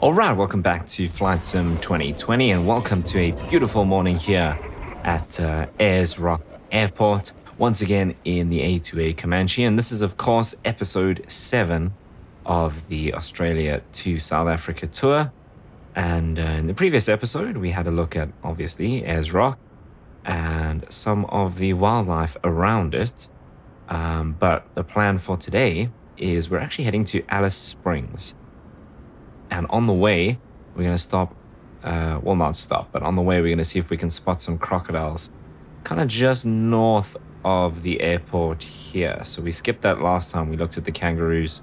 Alright, welcome back to Flight Sim 2020 and welcome to a beautiful morning here at Ayers Rock Airport, once again in the A2A Comanche, and this is of course episode 7 of the Australia to South Africa tour. And in the previous episode we had a look at obviously Ayers Rock and some of the wildlife around it, but the plan for today is we're actually heading to Alice Springs. And on the way, we're going to stop, well, not stop, but on the way, we're going to see if we can spot some crocodiles kind of just north of the airport here. So we skipped that last time. We looked at the kangaroos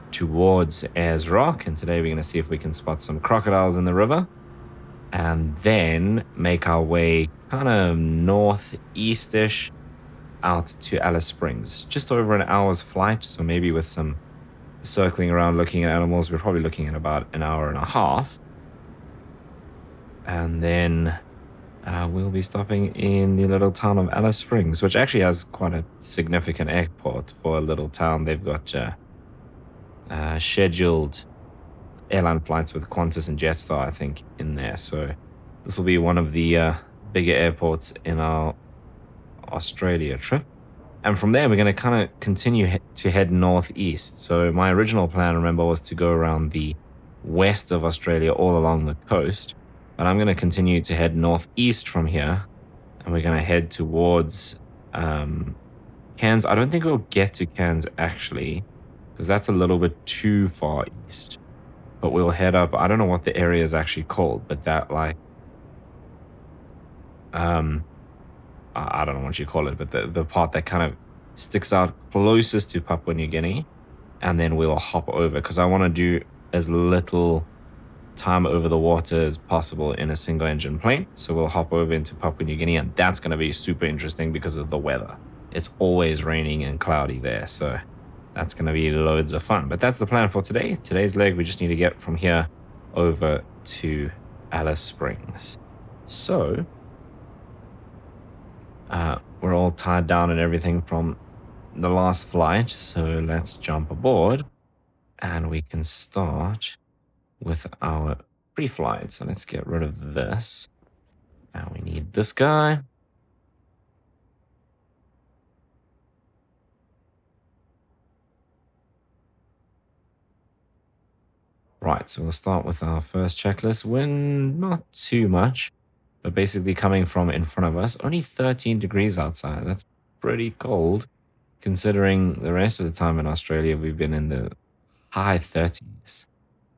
towards Ayers Rock, and today we're going to see if we can spot some crocodiles in the river and then make our way kind of northeast-ish out to Alice Springs. Just over an hour's flight, so maybe with some circling around looking at animals, we're probably looking at about an hour and a half. And then we'll be stopping in the little town of Alice Springs, which actually has quite a significant airport for a little town. They've got scheduled airline flights with Qantas and Jetstar, I think, in there. So this will be one of the bigger airports in our Australia trip. And from there, we're going to kind of continue to head northeast. So my original plan, remember, was to go around the west of Australia all along the coast. But I'm going to continue to head northeast from here. And we're going to head towards Cairns. I don't think we'll get to Cairns, actually, because that's a little bit too far east. But we'll head up. I don't know what the area is actually called, but that, like, I don't know what you call it, but the part that kind of sticks out closest to Papua New Guinea, and then we'll hop over, because I want to do as little time over the water as possible in a single engine plane. So we'll hop over into Papua New Guinea, and that's going to be super interesting because of the weather. It's always raining and cloudy there, so that's going to be loads of fun. But that's the plan for today. Today's leg, we just need to get from here over to Alice Springs. So we're all tied down and everything from the last flight, so let's jump aboard and we can start with our pre-flight. So let's get rid of this. Now we need this guy. Right, so we'll start with our first checklist. Wind, not too much, but basically coming from in front of us, only 13 degrees outside. That's pretty cold, considering the rest of the time in Australia we've been in the high 30s.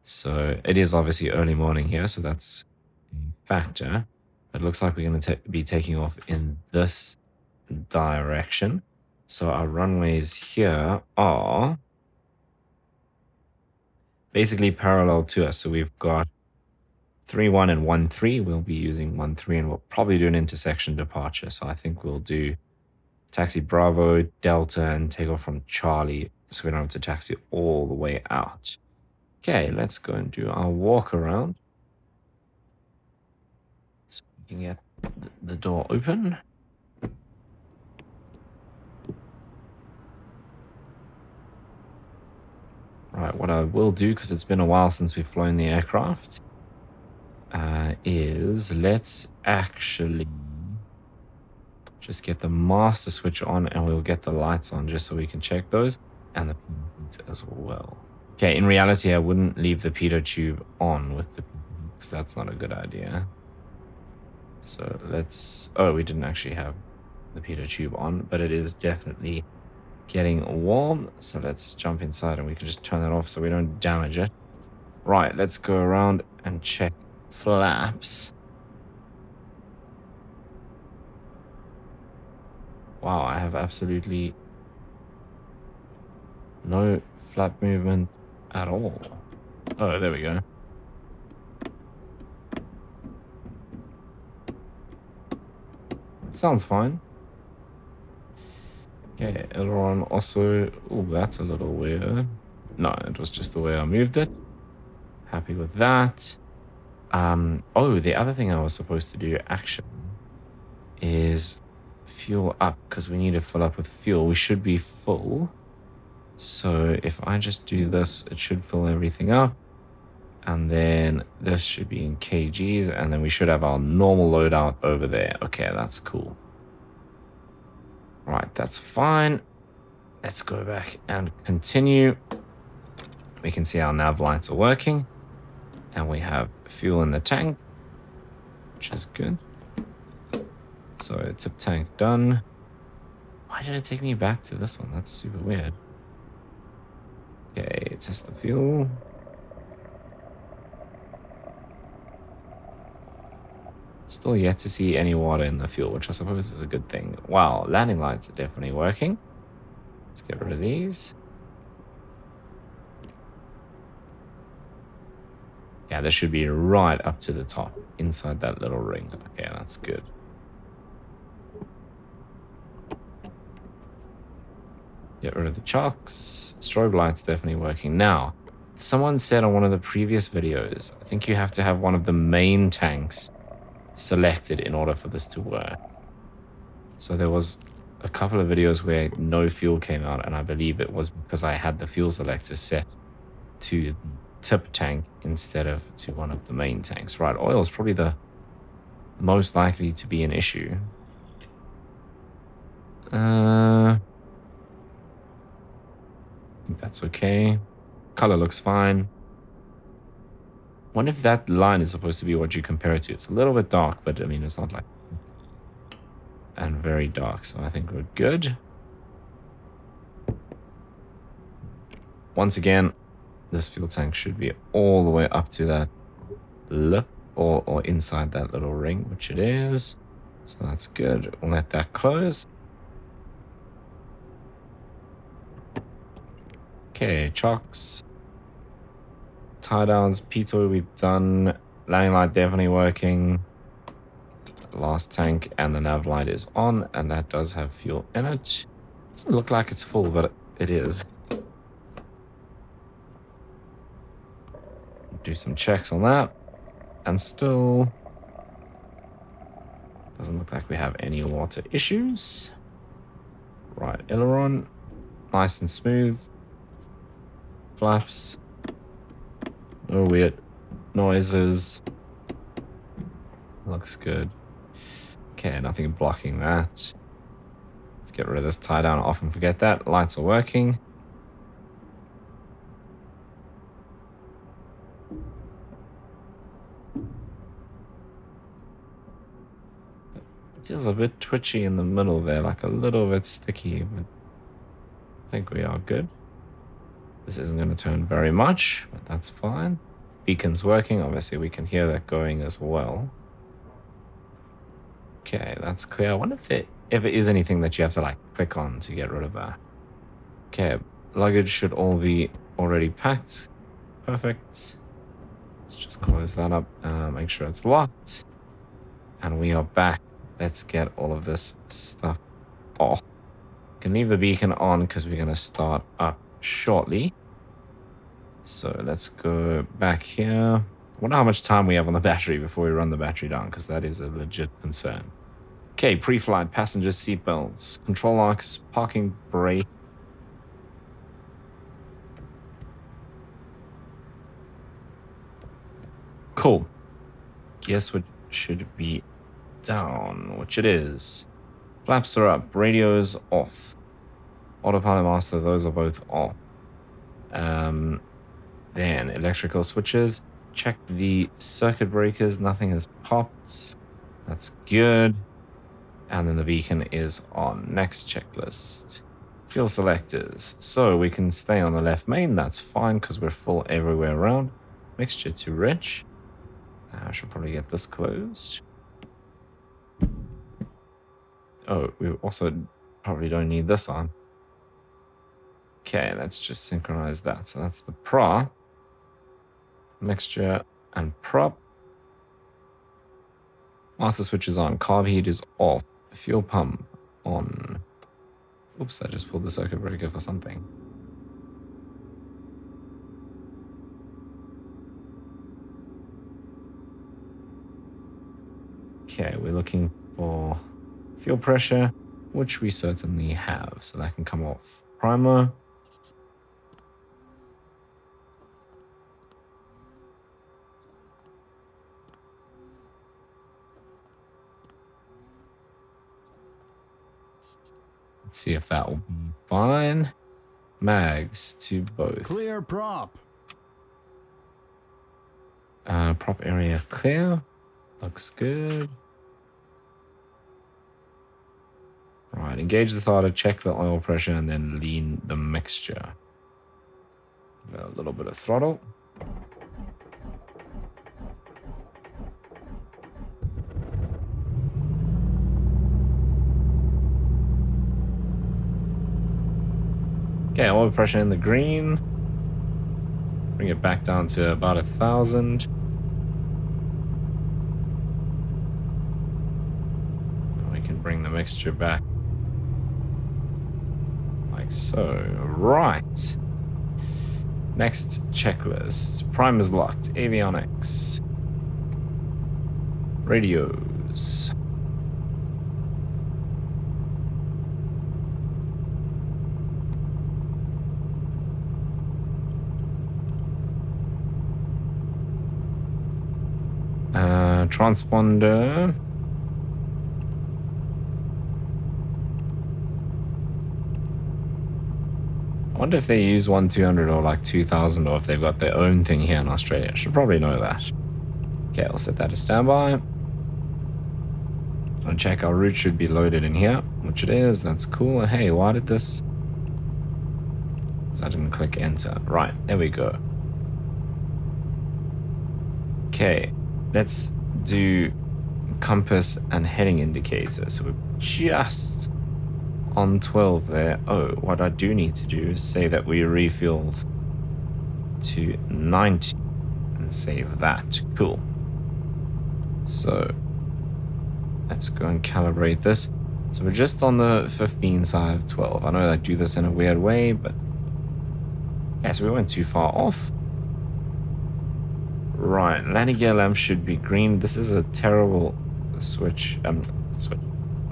So it is obviously early morning here, so that's a factor. It looks like we're going to be taking off in this direction. So our runways here are basically parallel to us. So we've got 3-1 and 1-3. We'll be using 1-3, and we'll probably do an intersection departure. So I think we'll do taxi Bravo, Delta, and take off from Charlie, so we don't have to taxi all the way out. Okay, let's go and do our walk around. So we can get the door open. Right, what I will do, because it's been a while since we've flown the aircraft, is let's actually just get the master switch on, and we'll get the lights on just so we can check those, and the pitot as well. Okay, in reality, I wouldn't leave the pitot tube on with the pitot, because that's not a good idea. So let's, oh, we didn't actually have the pitot tube on, but it is definitely getting warm. So let's jump inside and we can just turn that off so we don't damage it. Right, let's go around and check flaps. Wow, I have absolutely no flap movement at all. Oh, there we go. Sounds fine. Okay, aileron also. Oh, that's a little weird. No, it was just the way I moved it. Happy with that. Oh, the other thing I was supposed to do actually is fuel up, because we need to fill up with fuel. We should be full. So if I just do this, it should fill everything up. And then this should be in kgs, and then we should have our normal loadout over there. Okay, that's cool. Right, that's fine. Let's go back and continue. We can see our nav lights are working, and we have fuel in the tank, which is good. So tip tank done. Why did it take me back to this one? That's super weird. Okay, test the fuel. Still yet to see any water in the fuel, which I suppose is a good thing. Wow, landing lights are definitely working. Let's get rid of these. Yeah, this should be right up to the top, inside that little ring. Okay, that's good. Get rid of the chocks. Strobe light's definitely working. Now, someone said on one of the previous videos, I think you have to have one of the main tanks selected in order for this to work. So there was a couple of videos where no fuel came out, and I believe it was because I had the fuel selector set to tip tank instead of to one of the main tanks. Right, oil is probably the most likely to be an issue. I think that's okay. Color looks fine. Wonder if that line is supposed to be what you compare it to. It's a little bit dark, but I mean, it's not like... And very dark, so I think we're good. Once again, this fuel tank should be all the way up to that lip, or inside that little ring, which it is. So that's good. We'll let that close. Okay, chocks. Tie downs, pitot we've done. Landing light definitely working. Last tank and the nav light is on, and that does have fuel in it. Doesn't look like it's full, but it is. Do some checks on that, and still doesn't look like we have any water issues. Right, aileron, nice and smooth. Flaps, no weird noises. Looks good. Okay, nothing blocking that. Let's get rid of this tie down. I often forget that. Lights are working. It feels a bit twitchy in the middle there, like a little bit sticky, but I think we are good. This isn't going to turn very much, but that's fine. Beacon's working. Obviously, we can hear that going as well. Okay, that's clear. I wonder if there ever is anything that you have to like click on to get rid of that. Okay, luggage should all be already packed. Perfect. Let's just close that up, make sure it's locked. And we are back. Let's get all of this stuff off. Can leave the beacon on because we're going to start up shortly. So let's go back here. I wonder how much time we have on the battery before we run the battery down, because that is a legit concern. Okay, pre-flight passenger seatbelts, control locks, parking brake. Cool. Guess what should be down, which it is. Flaps are up, radios off. Autopilot master, those are both off. Then electrical switches. Check the circuit breakers, nothing has popped. That's good. And then the beacon is on. Next checklist. Fuel selectors. So we can stay on the left main, that's fine because we're full everywhere around. Mixture to rich. I should probably get this closed. Oh, we also probably don't need this on. Okay, let's just synchronize that. So that's the prop. Mixture and prop. Master switch is on. Carb heat is off. Fuel pump on. Oops, I just pulled the circuit breaker for something. Okay, we're looking for fuel pressure, which we certainly have. So that can come off. Primer. Let's see if that will be fine. Mags to both. Clear prop. Prop area clear. Looks good. Right, engage the throttle, check the oil pressure, and then lean the mixture. A little bit of throttle. Okay, oil pressure in the green. Bring it back down to about 1,000. We can bring the mixture back like so. Right. Next checklist. Prime is locked. Avionics. Radios. Transponder. I wonder if they use 1200 or like 2000 or if they've got their own thing here in Australia. I should probably know that. Okay, I'll set that as standby. I'll check our route should be loaded in here, which it is. That's cool. Hey, why did this? So I didn't click enter. Right, there we go. Okay, let's do compass and heading indicator. So we're just on 12 there. Oh, what I do need to do is say that we refueled to 90 and save that. Cool. So let's go and calibrate this. So we're just on the 15 side of 12. I know I do this in a weird way, but yeah, so we weren't too far off. Right, landing gear lamp should be green. This is a terrible switch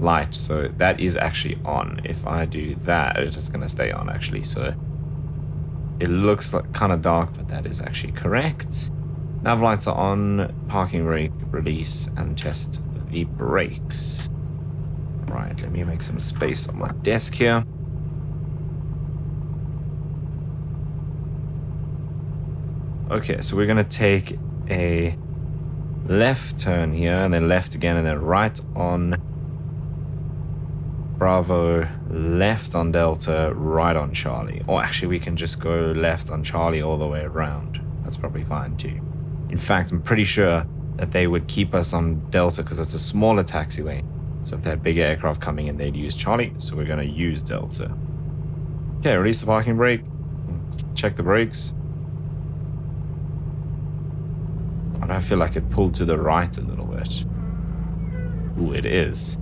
light, so that is actually on. If I do that, it's just gonna stay on actually. So it looks like kind of dark, but that is actually correct. Nav lights are on. Parking brake release and test the brakes. Right, let me make some space on my desk here. Okay, so we're gonna take a left turn here, and then left again, and then right on Bravo, left on Delta, right on Charlie. Or actually, we can just go left on Charlie all the way around. That's probably fine too. In fact, I'm pretty sure that they would keep us on Delta because it's a smaller taxiway. So if they had bigger aircraft coming in, they'd use Charlie. So we're gonna use Delta. Okay, release the parking brake. Check the brakes. I feel like it pulled to the right a little bit. Ooh, it is.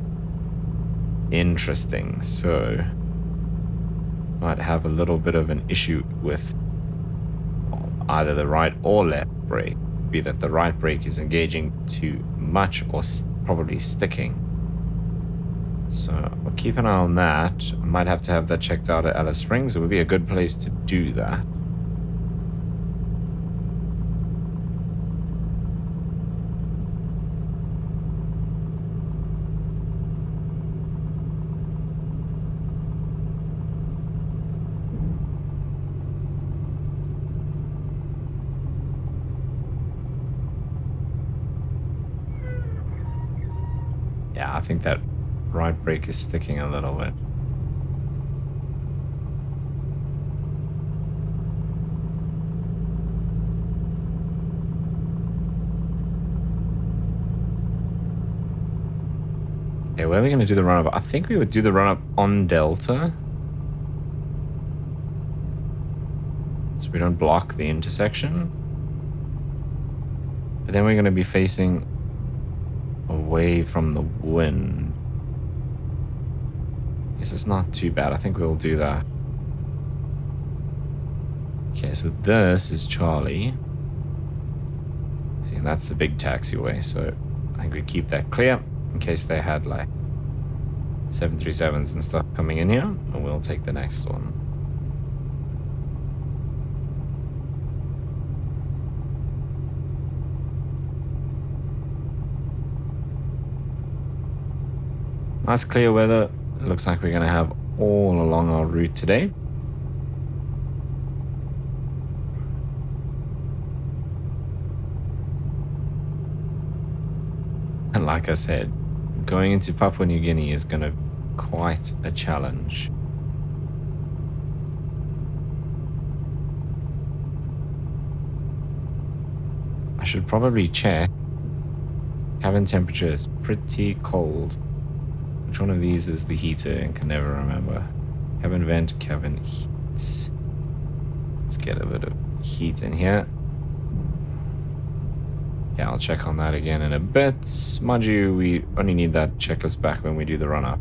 Interesting. So, might have a little bit of an issue with either the right or left brake. Be that the right brake is engaging too much or probably sticking. So, we'll keep an eye on that. I might have to have that checked out at Alice Springs. It would be a good place to do that. Yeah, I think that right brake is sticking a little bit. Okay, where are we going to do the run-up? I think we would do the run-up on Delta. So we don't block the intersection. But then we're going to be facing away from the wind. This is not too bad. I think we'll do that. Okay, so this is Charlie. See, and that's the big taxiway. So I think we keep that clear in case they had like 737s and stuff coming in here. And we'll take the next one. Nice clear weather. It looks like we're going to have all along our route today. And like I said, going into Papua New Guinea is going to be quite a challenge. I should probably check. Cabin temperature is pretty cold. Which one of these is the heater? I can never remember. Cabin vent, cabin heat. Let's get a bit of heat in here. Yeah, I'll check on that again in a bit. Mind you, we only need that checklist back when we do the run-up.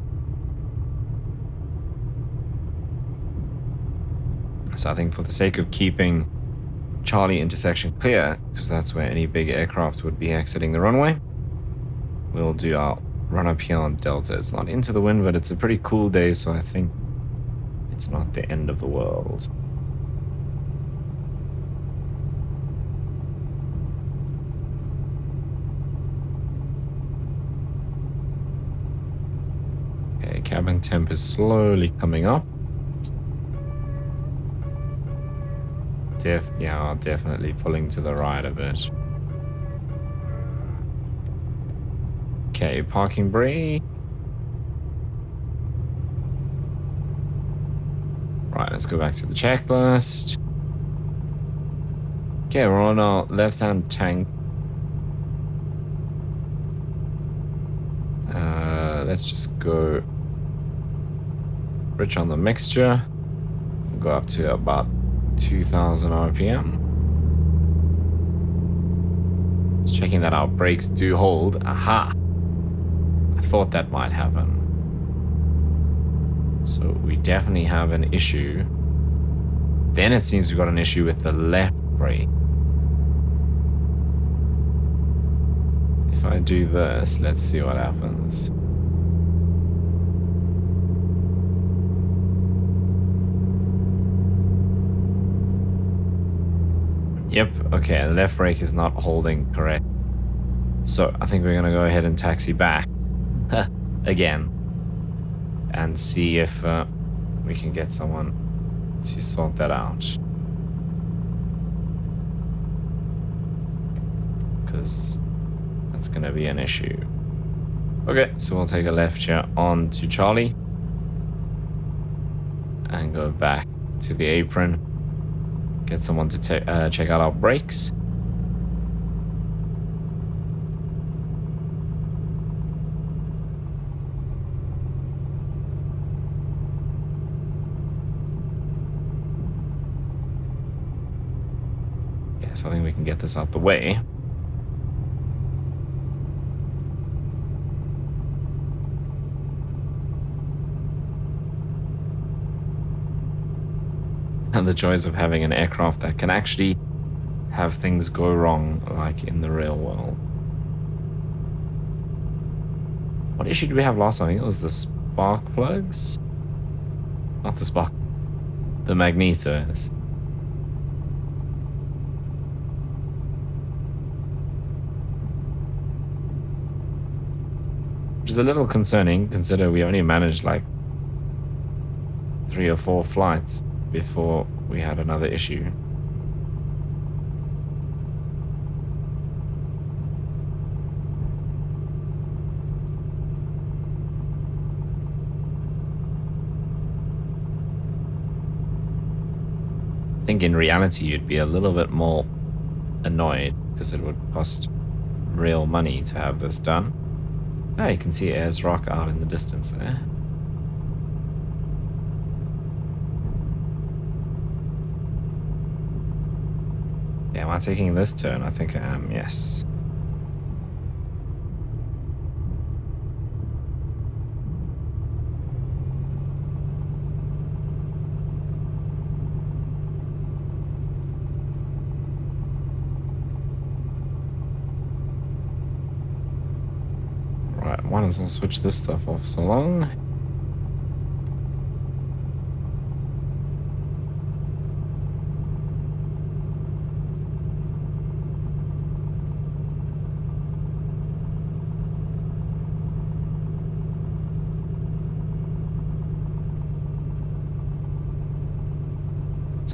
So I think for the sake of keeping Charlie intersection clear, because that's where any big aircraft would be exiting the runway, we'll do our run-up here on Delta. It's not into the wind, but it's a pretty cool day, so I think it's not the end of the world. Okay, cabin temp is slowly coming up. Yeah, definitely pulling to the right a bit. Okay, parking brake. Right, let's go back to the checklist. Okay, we're on our left-hand tank. Let's just go rich on the mixture. We'll go up to about 2000 RPM. Just checking that our brakes do hold. Aha! I thought that might happen. So we definitely have an issue. Then it seems we've got an issue with the left brake. If I do this, let's see what happens. Yep, okay, the left brake is not holding correct. So I think we're going to go ahead and taxi back again and see if we can get someone to sort that out. Because that's going to be an issue. Okay, so we'll take a left here on to Charlie and go back to the apron. Get someone to check out our brakes. Yes, I think we can get this out the way. And the joys of having an aircraft that can actually have things go wrong, like in the real world. What issue did we have last time? I think it was the spark plugs? Not the spark, the magnetos. Which is a little concerning, considering we only managed like 3 or 4 flights before we had another issue. I think in reality you'd be a little bit more annoyed because it would cost real money to have this done. Ah, you can see Ayers Rock out in the distance there. Yeah, am I taking this turn? I think I am, yes. Right, might as well switch this stuff off so long.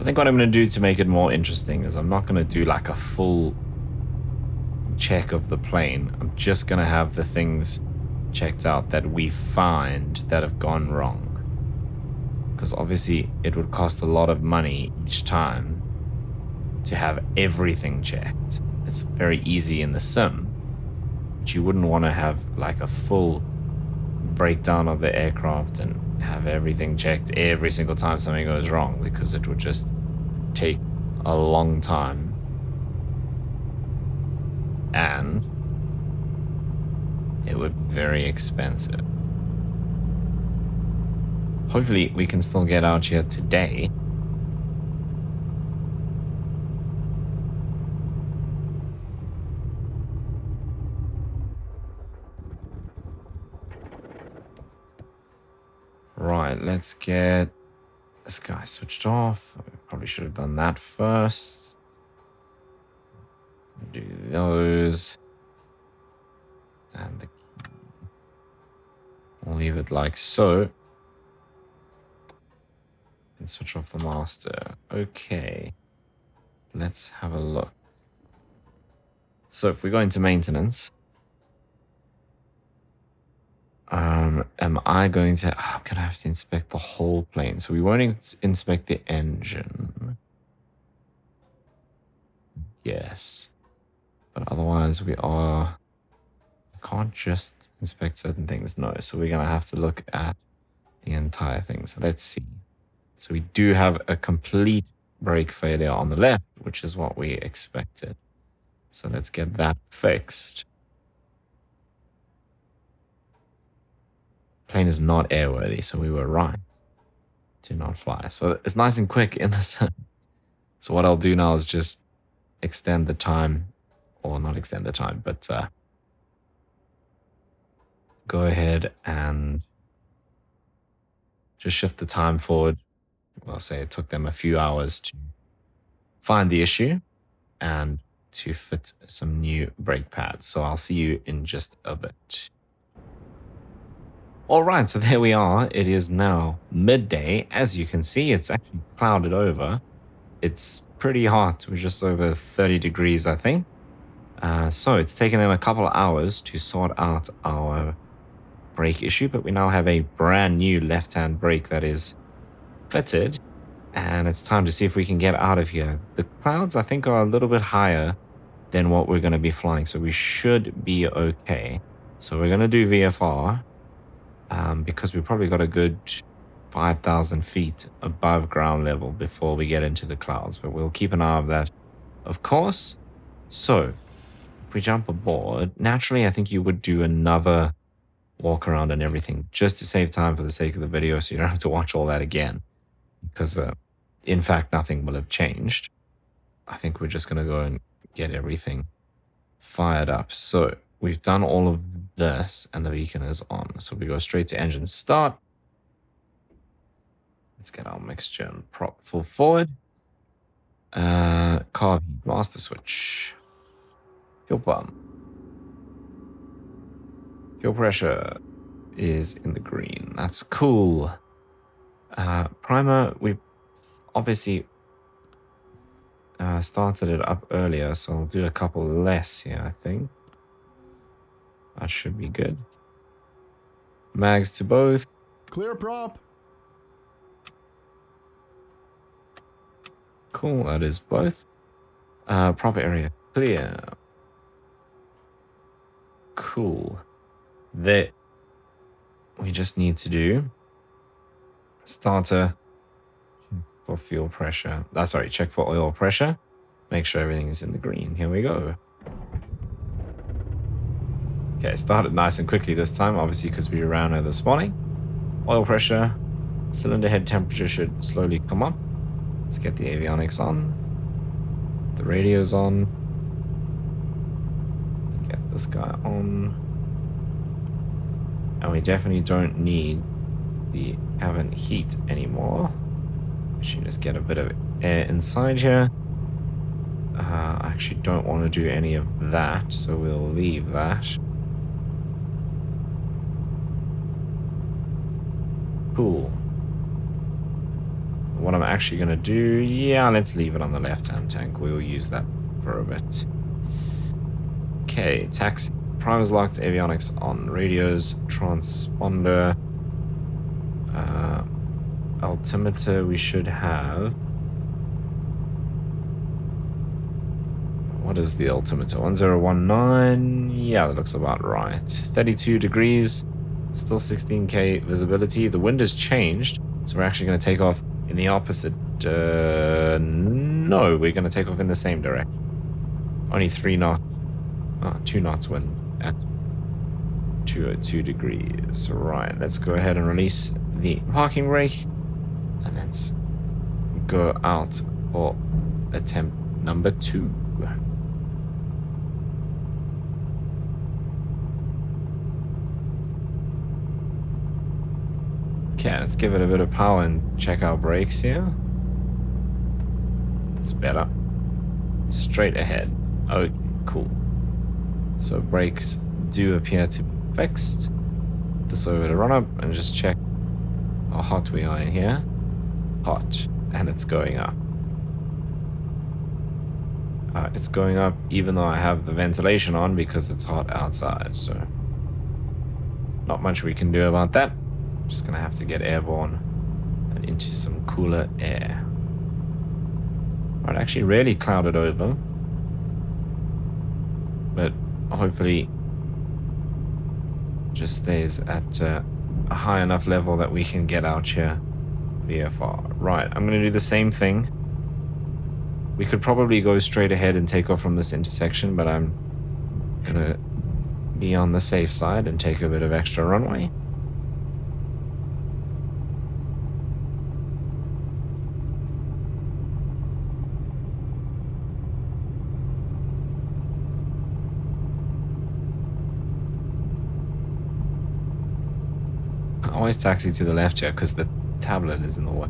So I think what I'm going to do to make it more interesting is I'm not going to do like a full check of the plane. I'm just going to have the things checked out that we find that have gone wrong. Because obviously it would cost a lot of money each time to have everything checked. It's very easy in the sim, but you wouldn't want to have like a full breakdown of the aircraft and have everything checked every single time something goes wrong, because it would just take a long time and it would be very expensive. Hopefully we can still get out here today. Right, let's get this guy switched off. Probably should have done that first. Do those. And I'll leave it like so. And switch off the master. Okay. Let's have a look. So if we go into maintenance, am I going to... I'm going to have to inspect the whole plane. So we won't inspect the engine. Yes. But otherwise we are... Can't just inspect certain things. No. So we're going to have to look at the entire thing. So let's see. So we do have a complete brake failure on the left, which is what we expected. So let's get that fixed. Plane is not airworthy, so we were right to not fly. So it's nice and quick in the sun. So what I'll do now is just extend the time, or not extend the time, but go ahead and just shift the time forward. I'll say it took them a few hours to find the issue and to fit some new brake pads. So I'll see you in just a bit. All right, so there we are. It is now midday. As you can see, it's actually clouded over. It's pretty hot. We're just over 30 degrees, I think. So it's taken them a couple of hours to sort out our brake issue, but we now have a brand new left-hand brake that is fitted, and it's time to see if we can get out of here. The clouds, I think, are a little bit higher than what we're going to be flying, so we should be okay. So we're going to do VFR. Because we probably got a good 5,000 feet above ground level before we get into the clouds, but we'll keep an eye on that, of course. So if we jump aboard, naturally I think you would do another walk around and everything just to save time for the sake of the video, so you don't have to watch all that again, because in fact nothing will have changed. I think we're just going to go and get everything fired up. So we've done all of this and the beacon is on. So we go straight to engine start. Let's get our mixture and prop full forward. Carb heat master switch. Fuel pump. Fuel pressure is in the green. That's cool. Primer, we obviously started it up earlier, so I'll do a couple less here, I think. That should be good. Mags to both. Clear prop. Cool, that is both. Prop area clear. Cool. There. We just need to do starter for fuel pressure. Sorry, check for oil pressure. Make sure everything is in the green. Here we go. Okay, started nice and quickly this time, obviously because we ran over this morning. Oil pressure, cylinder head temperature should slowly come up. Let's get the avionics on. The radio's on. Get this guy on. And we definitely don't need the cabin heat anymore. We should just get a bit of air inside here. I actually don't want to do any of that, so we'll leave that. Cool. what I'm actually going to do, yeah, let's leave it on the left-hand tank. We'll use that for a bit. Okay, taxi. Primers locked, avionics on, radios, transponder, altimeter we should have. What is the altimeter? 1019. Yeah, that looks about right. 32 degrees. Still 16K visibility. The wind has changed, so we're actually going to take off in the opposite. No, we're going to take off in the same direction. Only 3 knots. 2 knots wind at 202 degrees. Right, let's go ahead and release the parking brake. And let's go out for attempt number 2. Okay, let's give it a bit of power and check our brakes here. It's better. Straight ahead. Okay, cool. So brakes do appear to be fixed. This over to run up and just check how hot we are in here. Hot. And it's going up. It's going up even though I have the ventilation on because it's hot outside. So not much we can do about that. Just gonna have to get airborne and into some cooler air. Right, actually really clouded over, but hopefully just stays at a high enough level that we can get out here VFR. Right, I'm gonna do the same thing. We could probably go straight ahead and take off from this intersection, but I'm gonna be on the safe side and take a bit of extra runway. I always taxi to the left here because the tablet is in the way.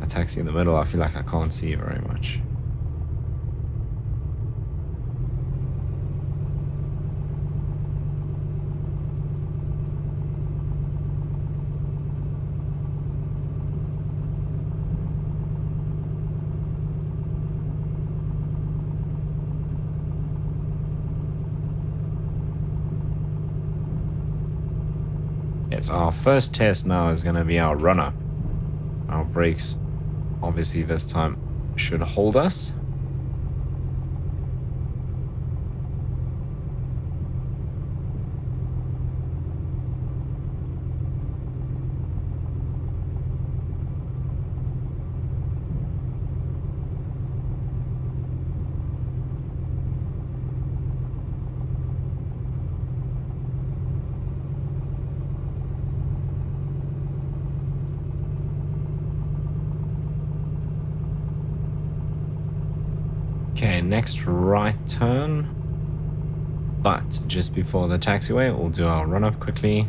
I taxi in the middle, I feel like I can't see very much. Yes, our first test now is going to be our run-up. Our brakes, obviously this time, should hold us. Okay, next right turn. But just before the taxiway, we'll do our run up quickly.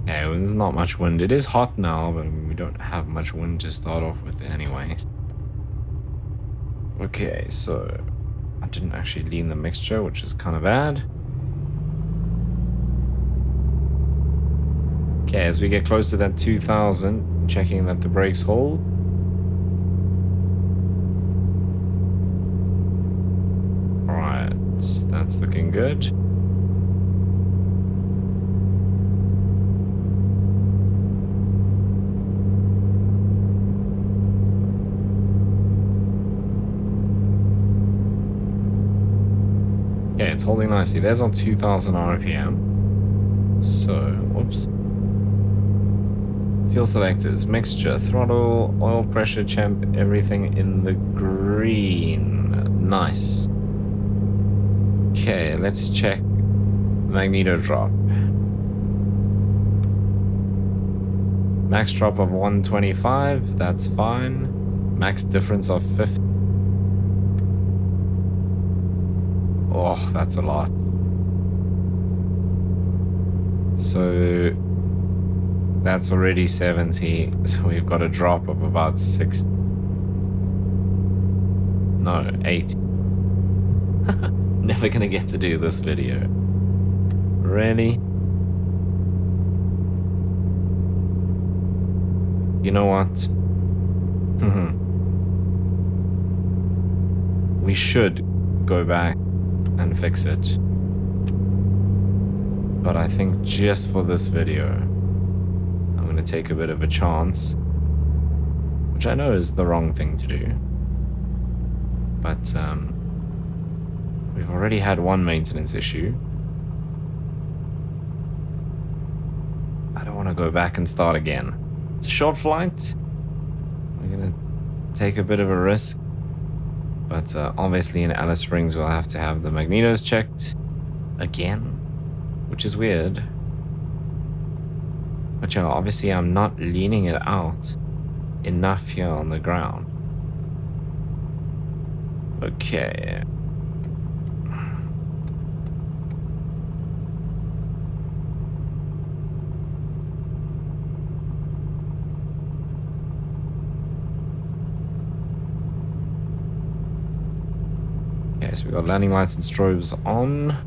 Okay, well, there's not much wind. It is hot now, but we don't have much wind to start off with anyway. Okay, so I didn't actually lean the mixture, which is kind of bad. Okay, as we get close to that 2000, checking that the brakes hold. Alright, that's looking good. Okay, it's holding nicely. There's on 2000 RPM. So, whoops. Fuel selectors, mixture, throttle, oil pressure, champ, everything in the green. Nice. Okay, let's check magneto drop. Max drop of 125, that's fine. Max difference of 50. Oh, that's a lot. That's already 70, so we've got a drop of about 6. No, 80. Never gonna get to do this video. Really? You know what? We should go back and fix it. But I think just for this video, I'm going to take a bit of a chance, which I know is the wrong thing to do. But we've already had one maintenance issue. I don't want to go back and start again. It's a short flight. We're going to take a bit of a risk. But obviously in Alice Springs we'll have to have the magnetos checked again, which is weird. But yeah, obviously I'm not leaning it out enough here on the ground. Okay. Okay, so we got landing lights and strobes on.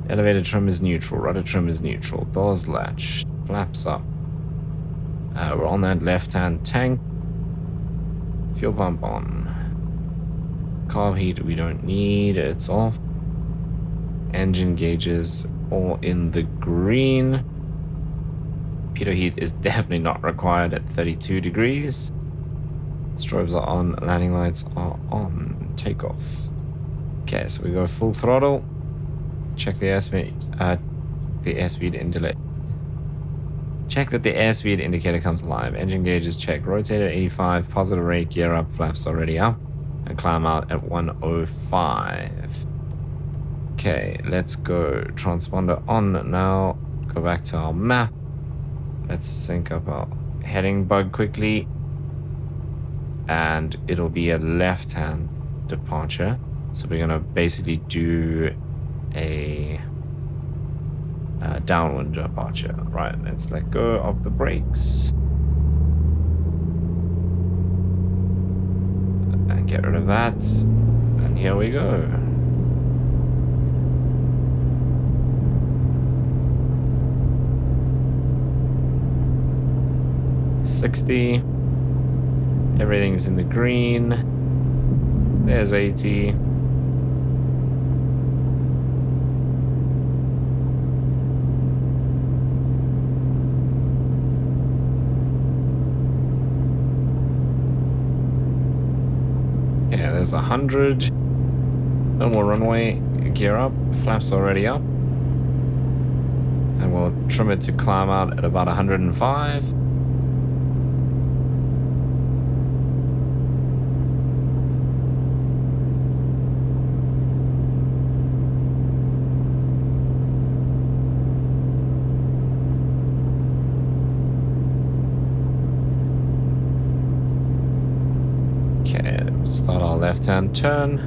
Elevator trim is neutral, rudder trim is neutral, doors latched, flaps up. We're on that left-hand tank. Fuel pump on. Carb heat we don't need, it's off. Engine gauges all in the green. Pitot heat is definitely not required at 32 degrees. Strobes are on, landing lights are on. Takeoff. Okay, so we go full throttle. Check the airspeed indicator. Check that the airspeed indicator comes alive. Engine gauges check. Rotator 85, positive rate, gear up, flaps already up, and climb out at 105. Okay, let's go. Transponder on now. Go back to our map. Let's sync up our heading bug quickly. And it'll be a left-hand departure. So we're gonna basically do a downwind departure. Right, let's let go of the brakes. And get rid of that. And here we go. $60. Everything's in the green. There's 80. Yeah, there's 100. No more runway. Gear up. Flaps already up. And we'll trim it to climb out at about 105. Start our left-hand turn.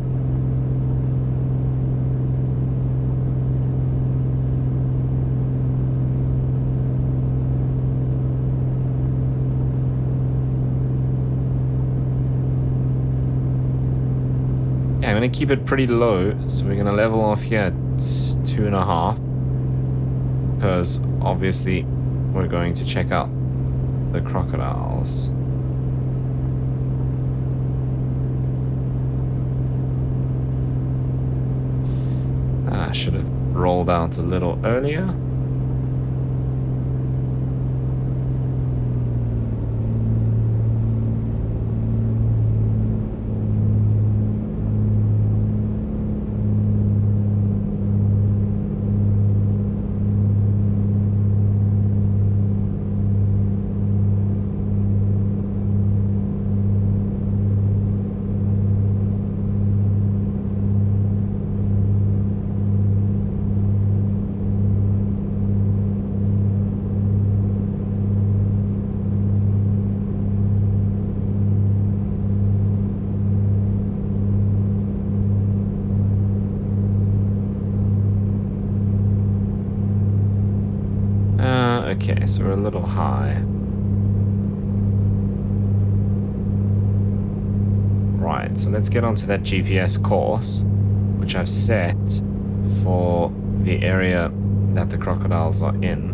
Yeah, I'm going to keep it pretty low, so we're going to level off here at 2.5, because obviously we're going to check out the crocodiles. I should have rolled out a little earlier. Okay, so we're a little high. Right, so let's get onto that GPS course, which I've set for the area that the crocodiles are in.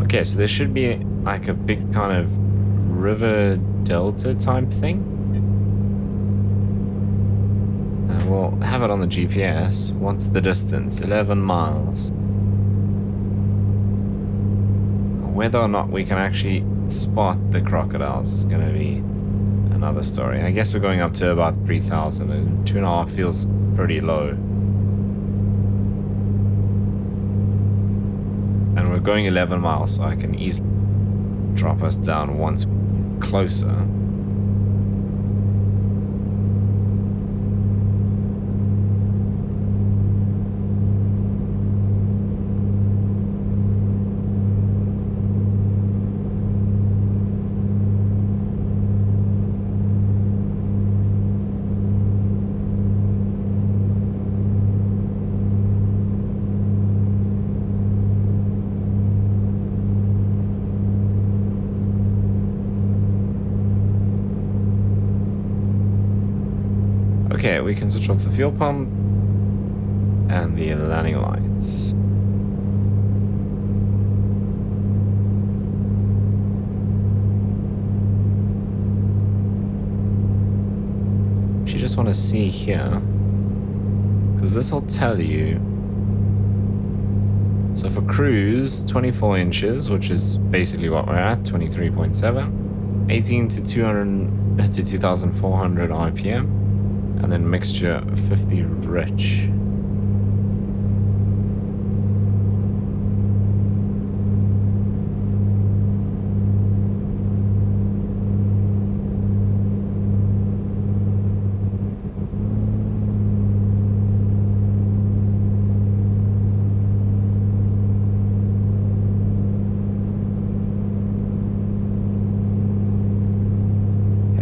Okay, so there should be like a big kind of river delta type thing. We'll have it on the GPS. What's the distance? 11 miles. Whether or not we can actually spot the crocodiles is going to be another story. I guess we're going up to about 3,000, and 2.5 feels pretty low. And we're going 11 miles, so I can easily drop us down once closer. Okay, we can switch off the fuel pump and the landing lights. You just want to see here, because this will tell you. So for cruise, 24 inches, which is basically what we're at, 23.7, 18 to 200 to 2,400 RPM. And then mixture 50 rich.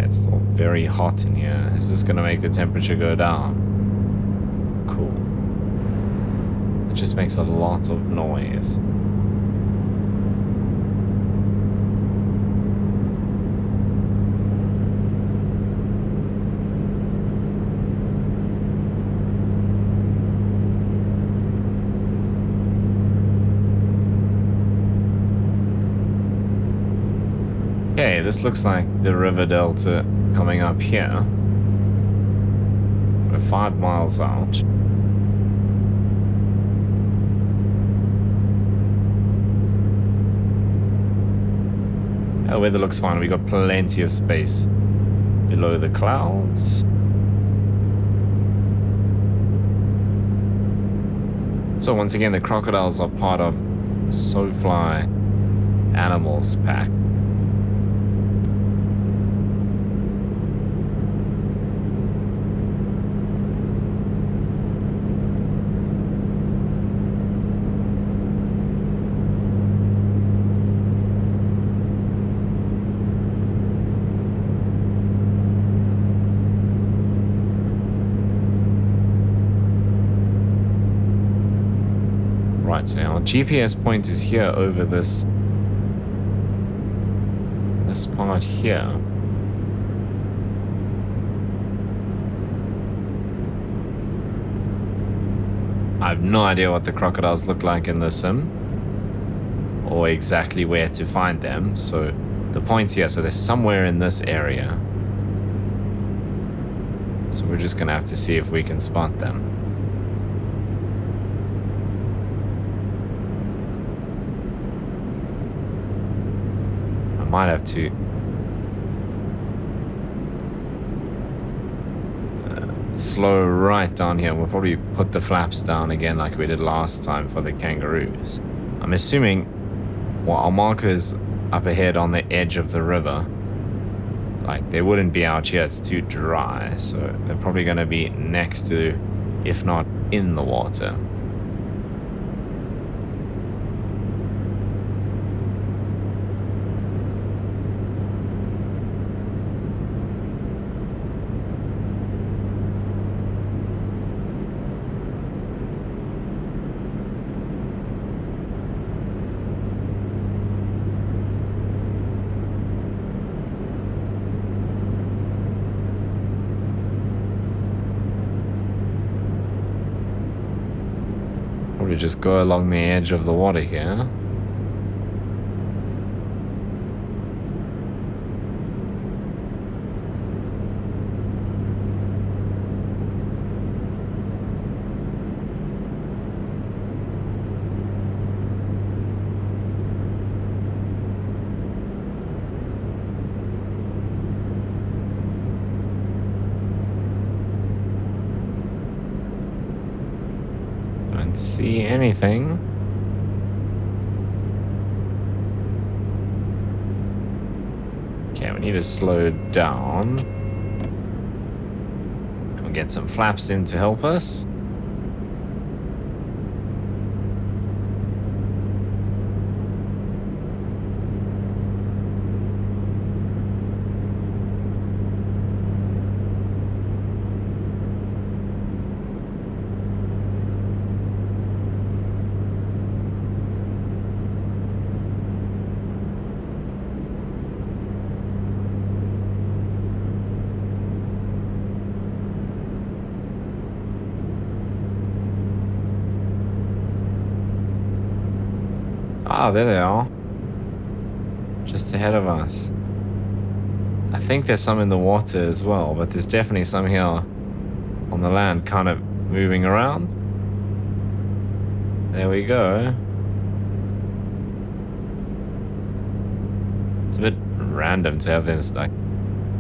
It's still very hot in here. Is this gonna make the temperature go down? Cool. It just makes a lot of noise. Okay, this looks like the river delta coming up here. We're 5 miles out. The weather looks fine. We got plenty of space below the clouds. So once again, the crocodiles are part of Sofly Animals pack. Right, so our GPS point is here over this part here. I have no idea what the crocodiles look like in the sim or exactly where to find them. So the point's here, so they're somewhere in this area. So we're just gonna have to see if we can spot them. Might have to slow right down here. We'll probably put the flaps down again like we did last time for the kangaroos. I'm assuming, well, our markers up ahead on the edge of the river, like they wouldn't be out here, it's too dry, so they're probably going to be next to, if not in the water. Probably just go along the edge of the water here. See anything. Okay, we need to slow down. We'll get some flaps in to help us. Ah, there they are. Just ahead of us. I think there's some in the water as well, but there's definitely some here on the land kind of moving around. There we go. It's a bit random to have them like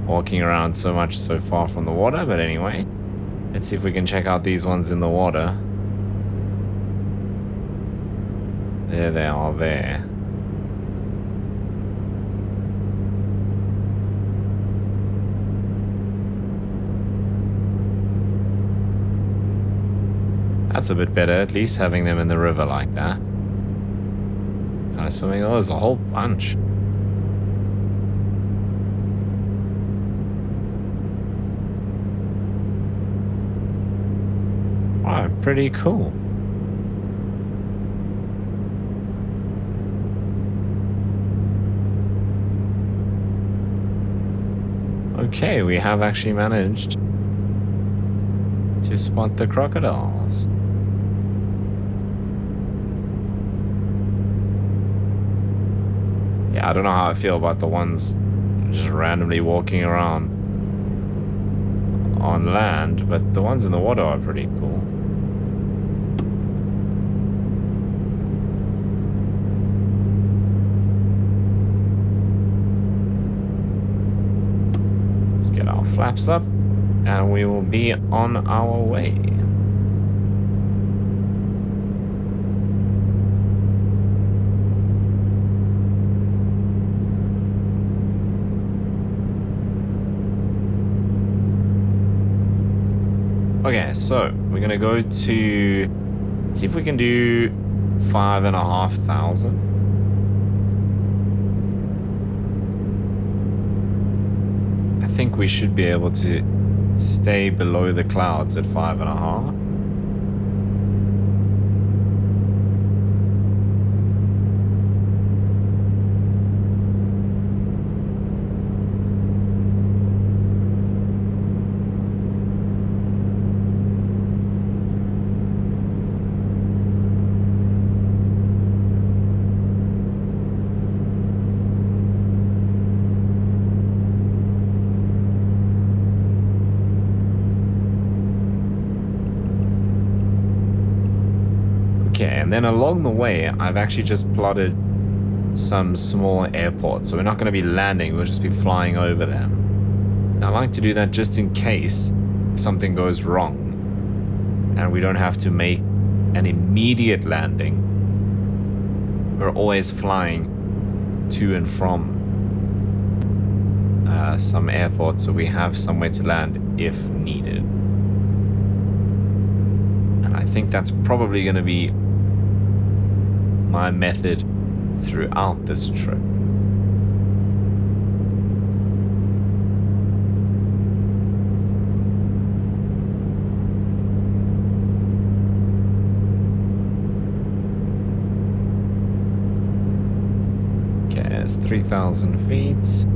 walking around so much so far from the water, but anyway. Let's see if we can check out these ones in the water. There they are there. That's a bit better, at least having them in the river like that. Kind of swimming. Oh, there's a whole bunch. Wow, pretty cool. Okay, we have actually managed to spot the crocodiles. Yeah, I don't know how I feel about the ones just randomly walking around on land, but the ones in the water are pretty cool. Flaps up and we will be on our way. Okay, so we're gonna go to, let's see if we can do 5,500. I think we should be able to stay below the clouds at 5.5. And then along the way, I've actually just plotted some small airports. So we're not going to be landing, we'll just be flying over them. And I like to do that just in case something goes wrong and we don't have to make an immediate landing, we're always flying to and from some airports, so we have somewhere to land if needed. And I think that's probably going to be my method throughout this trip. Okay, it's 3,000 feet.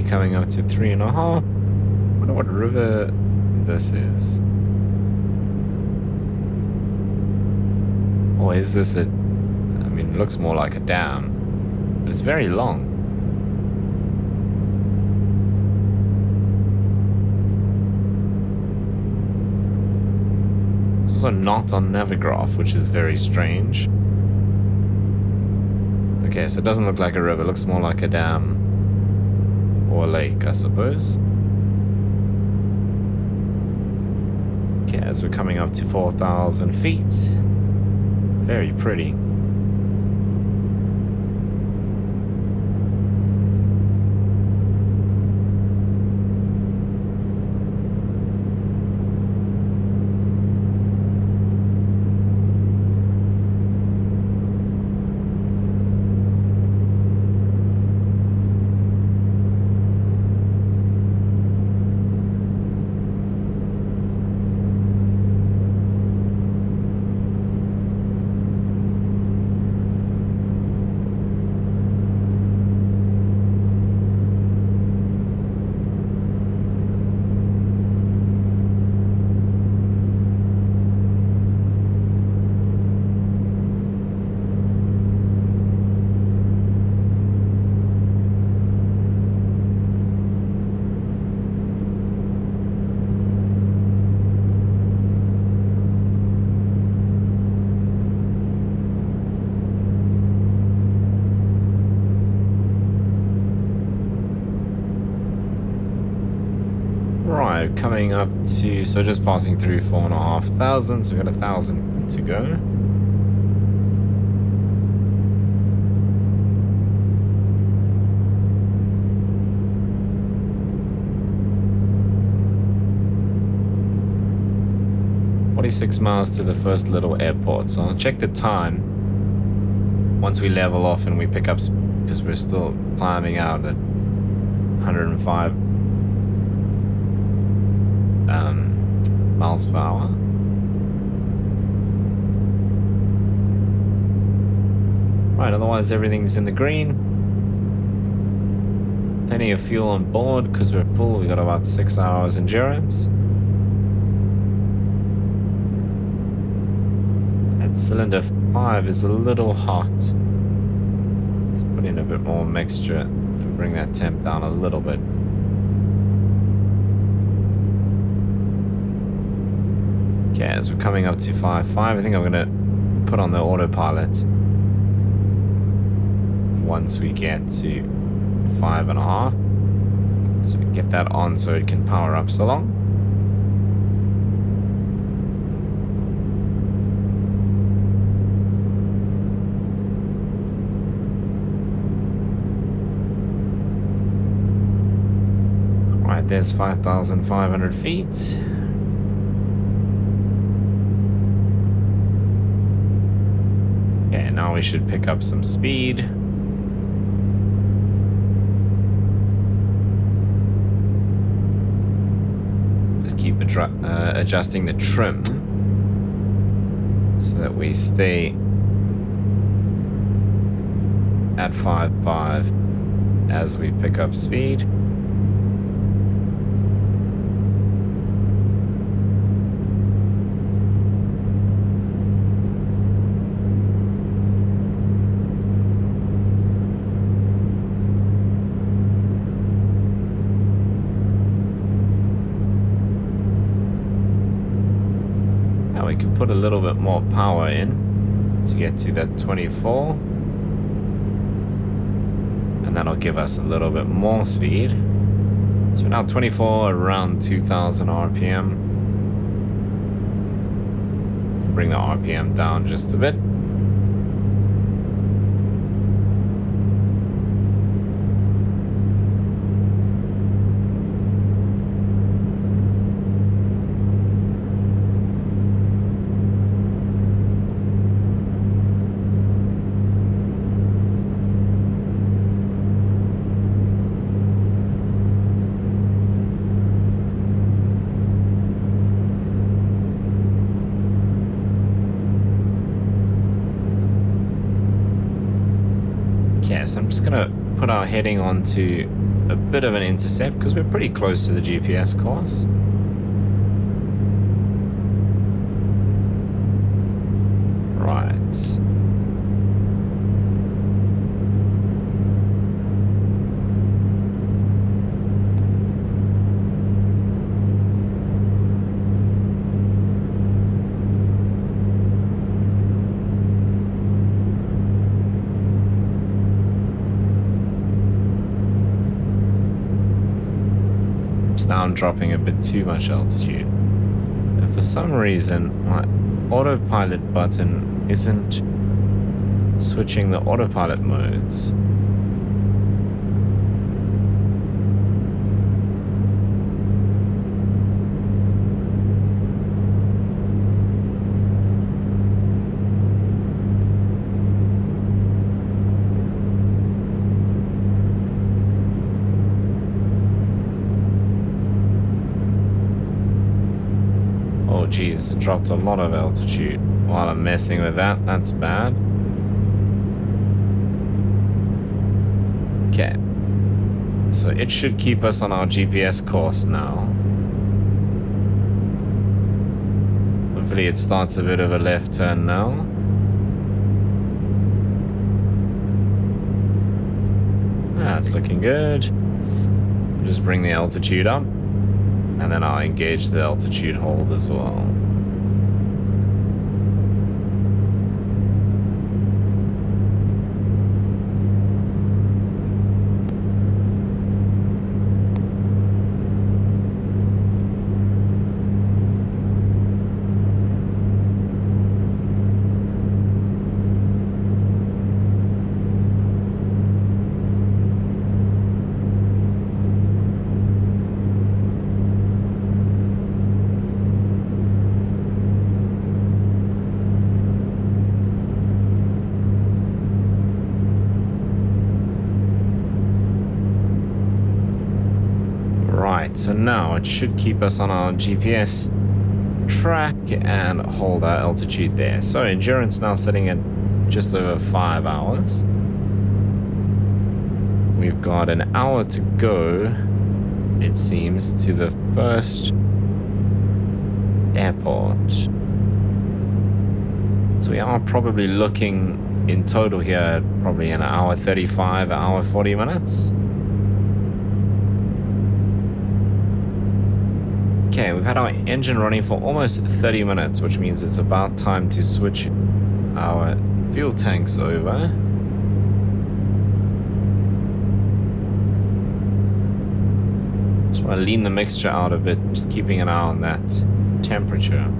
Coming up to 3.5. Wonder what river this is. Or is this a... I mean, it looks more like a dam, but it's very long. It's also not on Navigraph, which is very strange. Okay, so it doesn't look like a river, it looks more like a dam. Or a lake, I suppose. Okay, as we're coming up to 4,000 feet. Very pretty. Coming up to, so just passing through 4,500, so we've got 1,000 to go. "46 miles to the first little airport," so I'll check the time once we level off and we pick up, because we're still climbing out at 105 miles per hour. Right, otherwise everything's in the green. Plenty of fuel on board because we're full. We got about 6 hours endurance. That cylinder 5 is a little hot. Let's put in a bit more mixture to bring that temp down a little bit. Okay, as we're coming up to 5.5, I think I'm gonna put on the autopilot once we get to 5.5. So we can get that on so it can power up so long. Alright, there's 5,500 feet. Now we should pick up some speed. Just keep adjusting the trim. so that we stay at 5.5 as we pick up speed. Now we can put a little bit more power in to get to that 24. That'll give us a little bit more speed. So we're now 24, around 2,000 RPM. Bring the RPM down just a bit. So I'm just gonna put our heading onto a bit of an intercept because we're pretty close to the GPS course. Right. Now I'm dropping a bit too much altitude, and for some reason my autopilot button isn't switching the autopilot modes. Geez, it dropped a lot of altitude while I'm messing with that. That's bad. Okay. So it should keep us on our GPS course now. Hopefully it starts a bit of a left turn now. That's looking good. Just bring the altitude up. And then I'll engage the altitude hold as well. So now it should keep us on our GPS track and hold our altitude there. So endurance now sitting at just over 5 hours. We've got an hour to go, it seems, to the first airport. So we are probably looking in total here at probably an hour 35, hour 40 minutes. Okay, we've had our engine running for almost 30 minutes, which means it's about time to switch our fuel tanks over. Just want to lean the mixture out a bit, just keeping an eye on that temperature.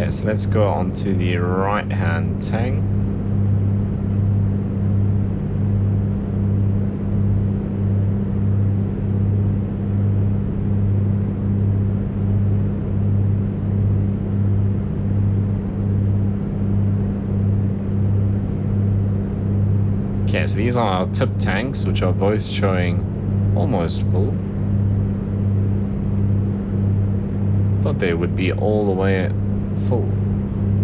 So let's go on to the right hand tank. Okay, so these are our tip tanks, which are both showing almost full. Thought they would be all the way full.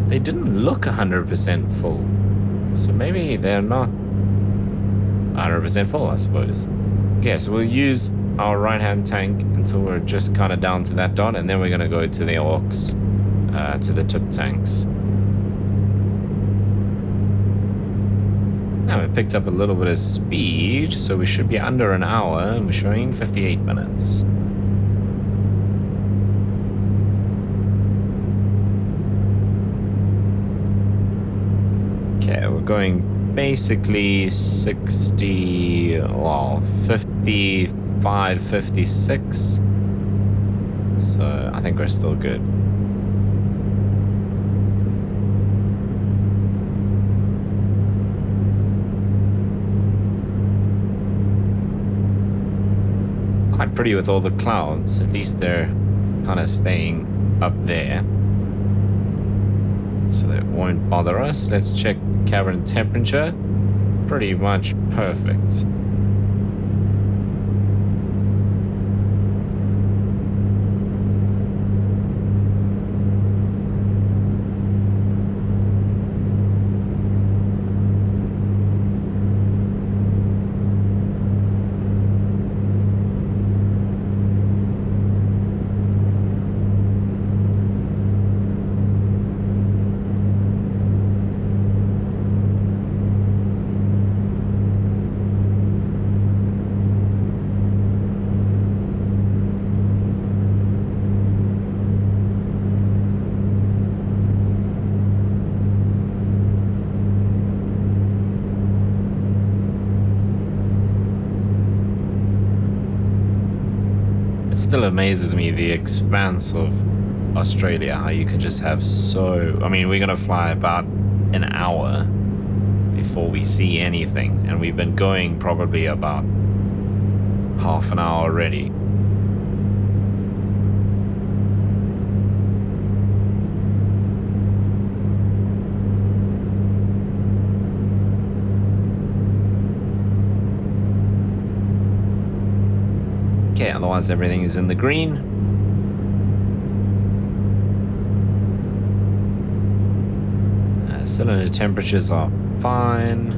They didn't look 100% full. So maybe they're not 100% full, I suppose. Okay, so we'll use our right-hand tank until we're just kind of down to that dot, and then we're going to go to the aux, to the tip tanks. Now we picked up a little bit of speed, so we should be under an hour, and we're showing 58 minutes. Okay, we're going basically 60, well, 55, 56. So I think we're still good. Quite pretty with all the clouds. At least they're kind of staying up there, so that it won't bother us. Let's check cabin temperature. Pretty much perfect. Still amazes me the expanse of Australia, how you can just have so... I mean, we're going to fly about an hour before we see anything, and we've been going probably about half an hour already. Okay, otherwise everything is in the green. Cylinder temperatures are fine.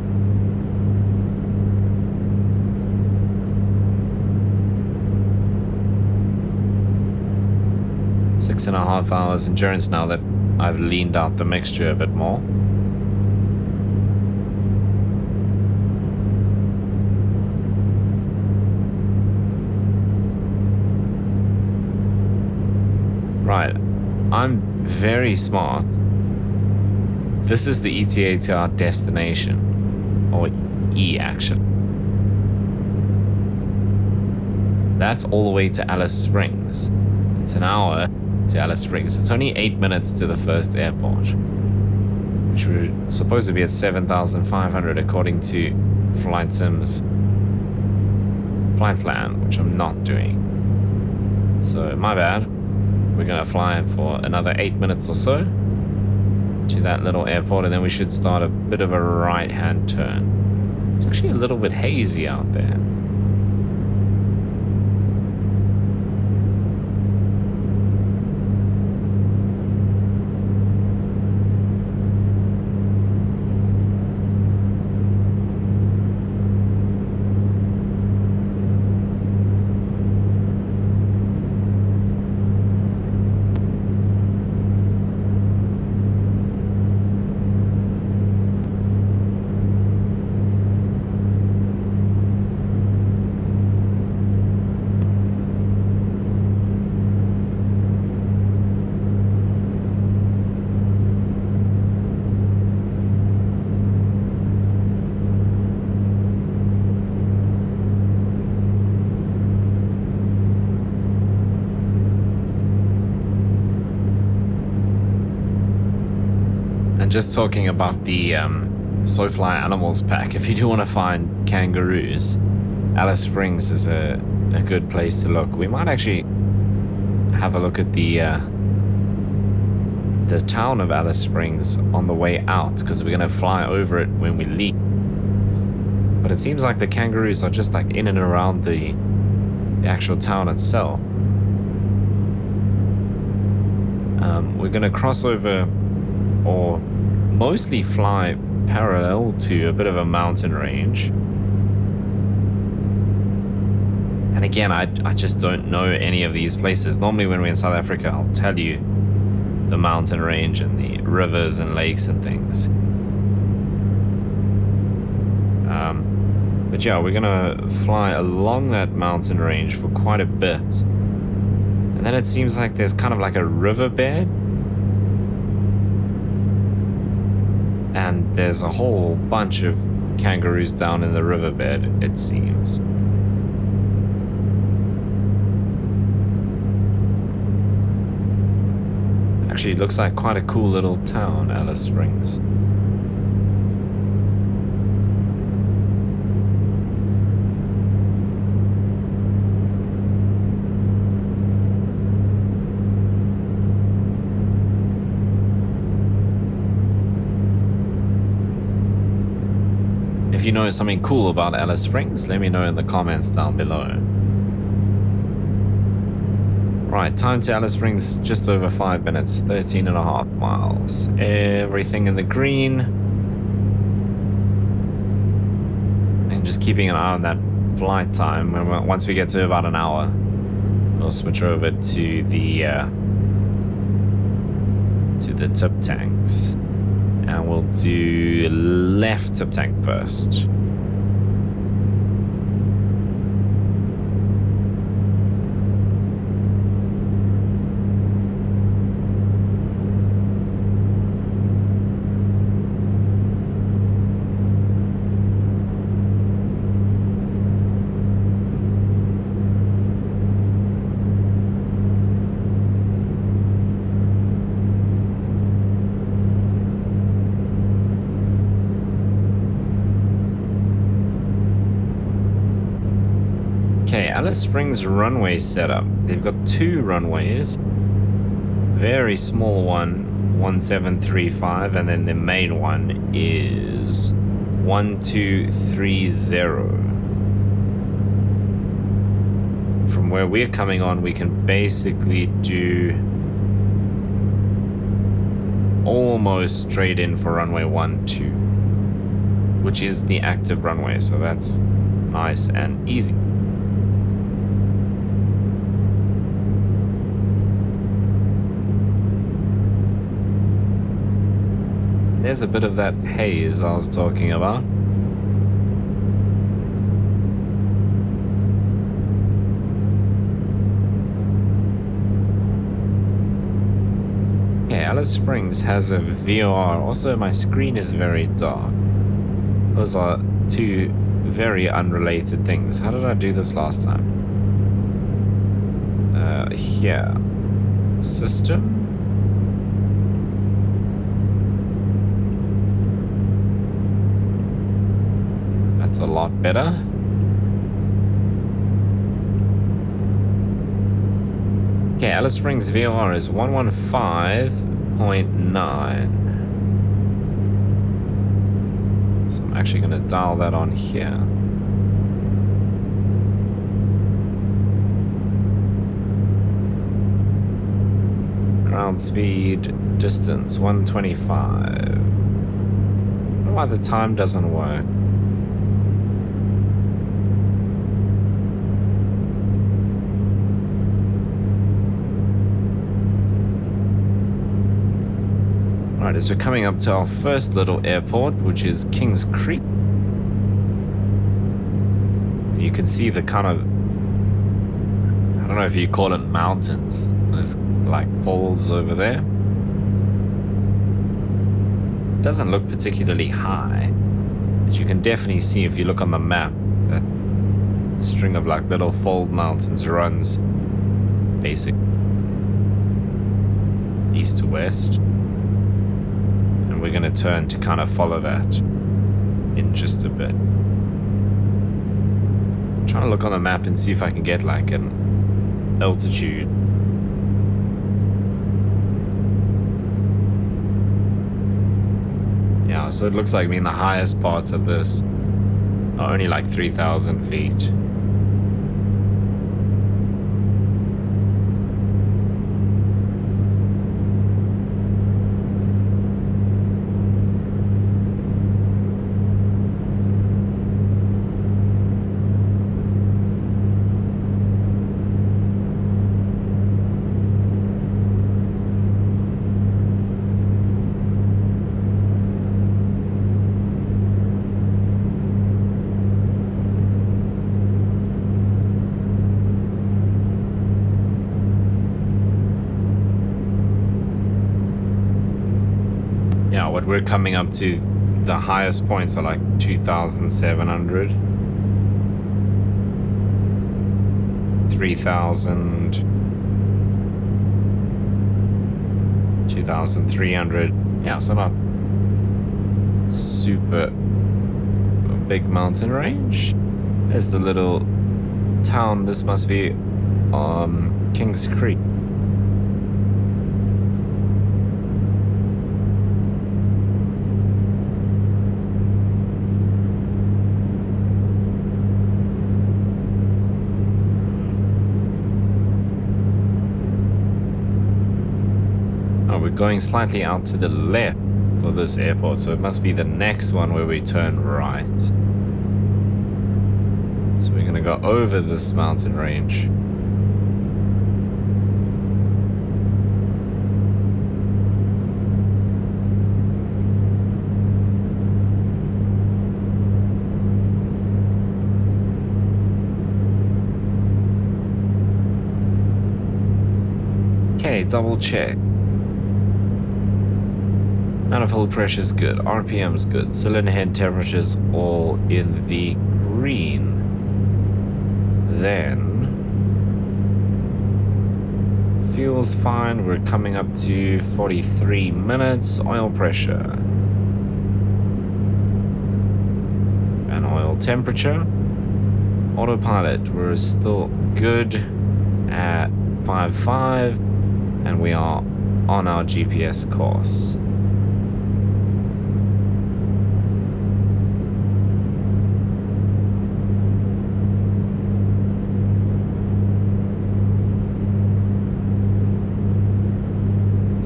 Six and a half hours endurance now that I've leaned out the mixture a bit more. Right, I'm very smart. This is the ETA to our destination, or E actually. That's all the way to Alice Springs. It's an hour to Alice Springs. It's only 8 minutes to the first airport, which we're supposed to be at 7,500 according to Flight Sim's flight plan, which I'm not doing. So my bad. We're going to fly for another 8 minutes or so to that little airport, and then we should start a bit of a right-hand turn. It's actually a little bit hazy out there. Just talking about the Sofly Animals pack, if you do want to find kangaroos, Alice Springs is a good place to look. We might actually have a look at the town of Alice Springs on the way out, because we're going to fly over it when we leave. But it seems like the kangaroos are just like in and around the actual town itself. We're going to cross over, or mostly fly parallel to a bit of a mountain range. And again, I just don't know any of these places. Normally when we're in South Africa, I'll tell you the mountain range and the rivers and lakes and things. But yeah, we're gonna fly along that mountain range for quite a bit. And then it seems like there's kind of like a riverbed. And there's a whole bunch of kangaroos down in the riverbed, it seems. Actually, it looks like quite a cool little town, Alice Springs. If you know something cool about Alice Springs, let me know in the comments down below. Right, time to Alice Springs, just over 5 minutes, 13.5 miles. Everything in the green. And just keeping an eye on that flight time. Once we get to about an hour, we'll switch over to the tip tanks. And we'll do left tip tank first. Alice Springs runway setup. They've got 2 runways. Very small one, 1735, and then the main one is 1230. From where we're coming on, we can basically do almost straight in for runway 12, which is the active runway, so that's nice and easy. There's a bit of that haze I was talking about. Okay, Alice Springs has a VOR. Also, my screen is very dark. Those are 2 very unrelated things. How did I do this last time? Here. System? That's a lot better. Okay, Alice Springs VOR is 115.9. So I'm actually going to dial that on here. Ground speed, distance 125. I don't know why the time doesn't work. Right, as we're coming up to our first little airport, which is Kings Creek. You can see the kind of, I don't know if you call it mountains. There's like falls over there. It doesn't look particularly high, but you can definitely see if you look on the map that the string of like little fold mountains runs basic east to west. We're going to turn to kind of follow that in just a bit. I'm trying to look on the map and see if I can get like an altitude. Yeah, so it looks like we're in the highest parts of this Only like 3,000 feet. What we're coming up to, the highest points are like 2,700, 3,000, 2,300. Yeah, so not super big mountain range. There's the little town. This must be Kings Creek. Going slightly out to the left for this airport, so it must be the next one where we turn right. So we're gonna go over this mountain range. Okay, double check. Manifold pressure is good, RPM is good, cylinder head temperatures all in the green. Then fuel's fine, we're coming up to 43 minutes. Oil pressure and oil temperature. Autopilot, we're still good at 5.5 and we are on our GPS course.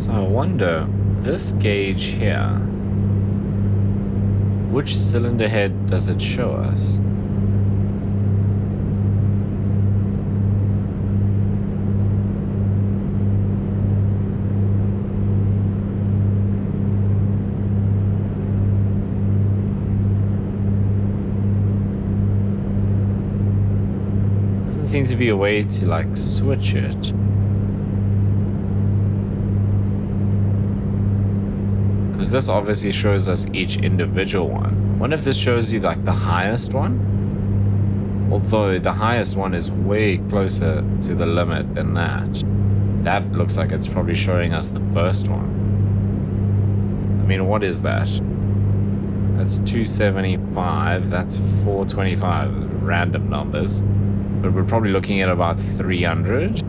I wonder, this gauge here, which cylinder head does it show us? Doesn't seem to be a way to like switch it. This obviously shows us each individual one. What if this shows you like the highest one? Although the highest one is way closer to the limit than that. That looks like it's probably showing us the first one. I mean, what is that? That's 275, that's 425, random numbers. But we're probably looking at about 300,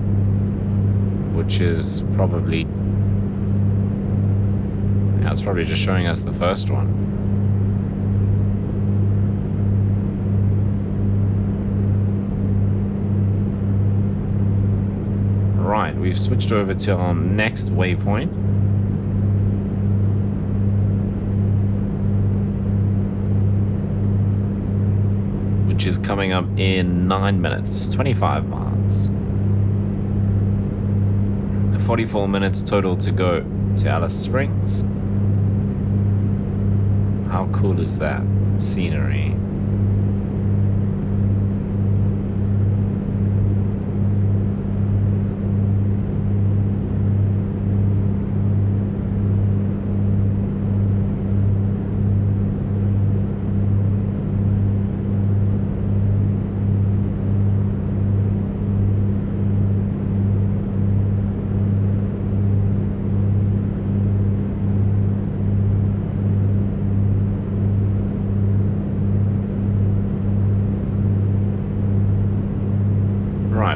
which is probably... Yeah, it's probably just showing us the first one. Right, we've switched over to our next waypoint. Which is coming up in 9 minutes, 25 miles. 44 minutes total to go to Alice Springs. How cool is that scenery?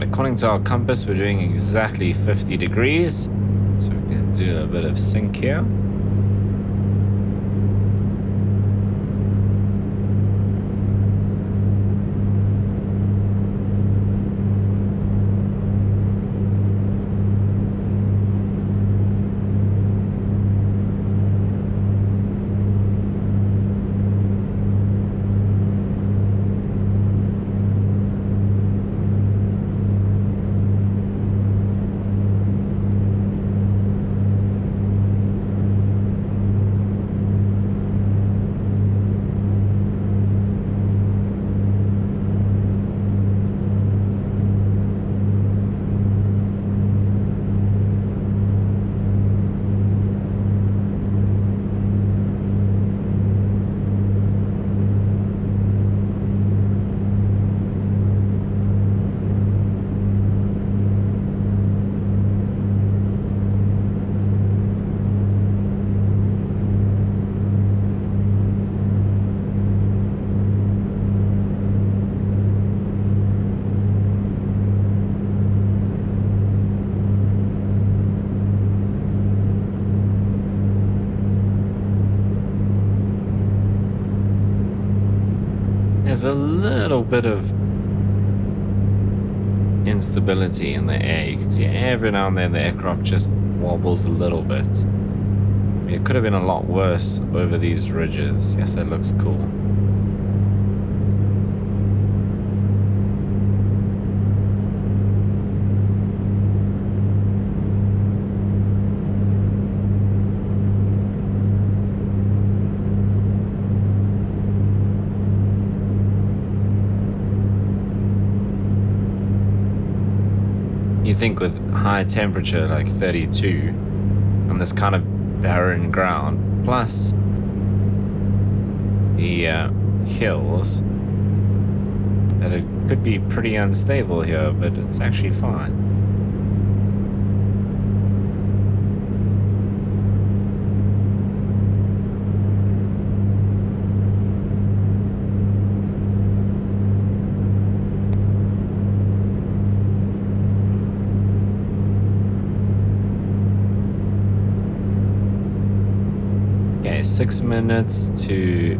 According to our compass, we're doing exactly 50 degrees. So we're going to do a bit of sync here. there's a little bit of instability in the air. You can see every now and then the aircraft just wobbles a little bit. I mean, it could have been a lot worse over these ridges. Yes, that looks cool. You think with high temperature like 32 on this kind of barren ground, plus the hills, that it could be pretty unstable here, but it's actually fine. Okay, 6 minutes to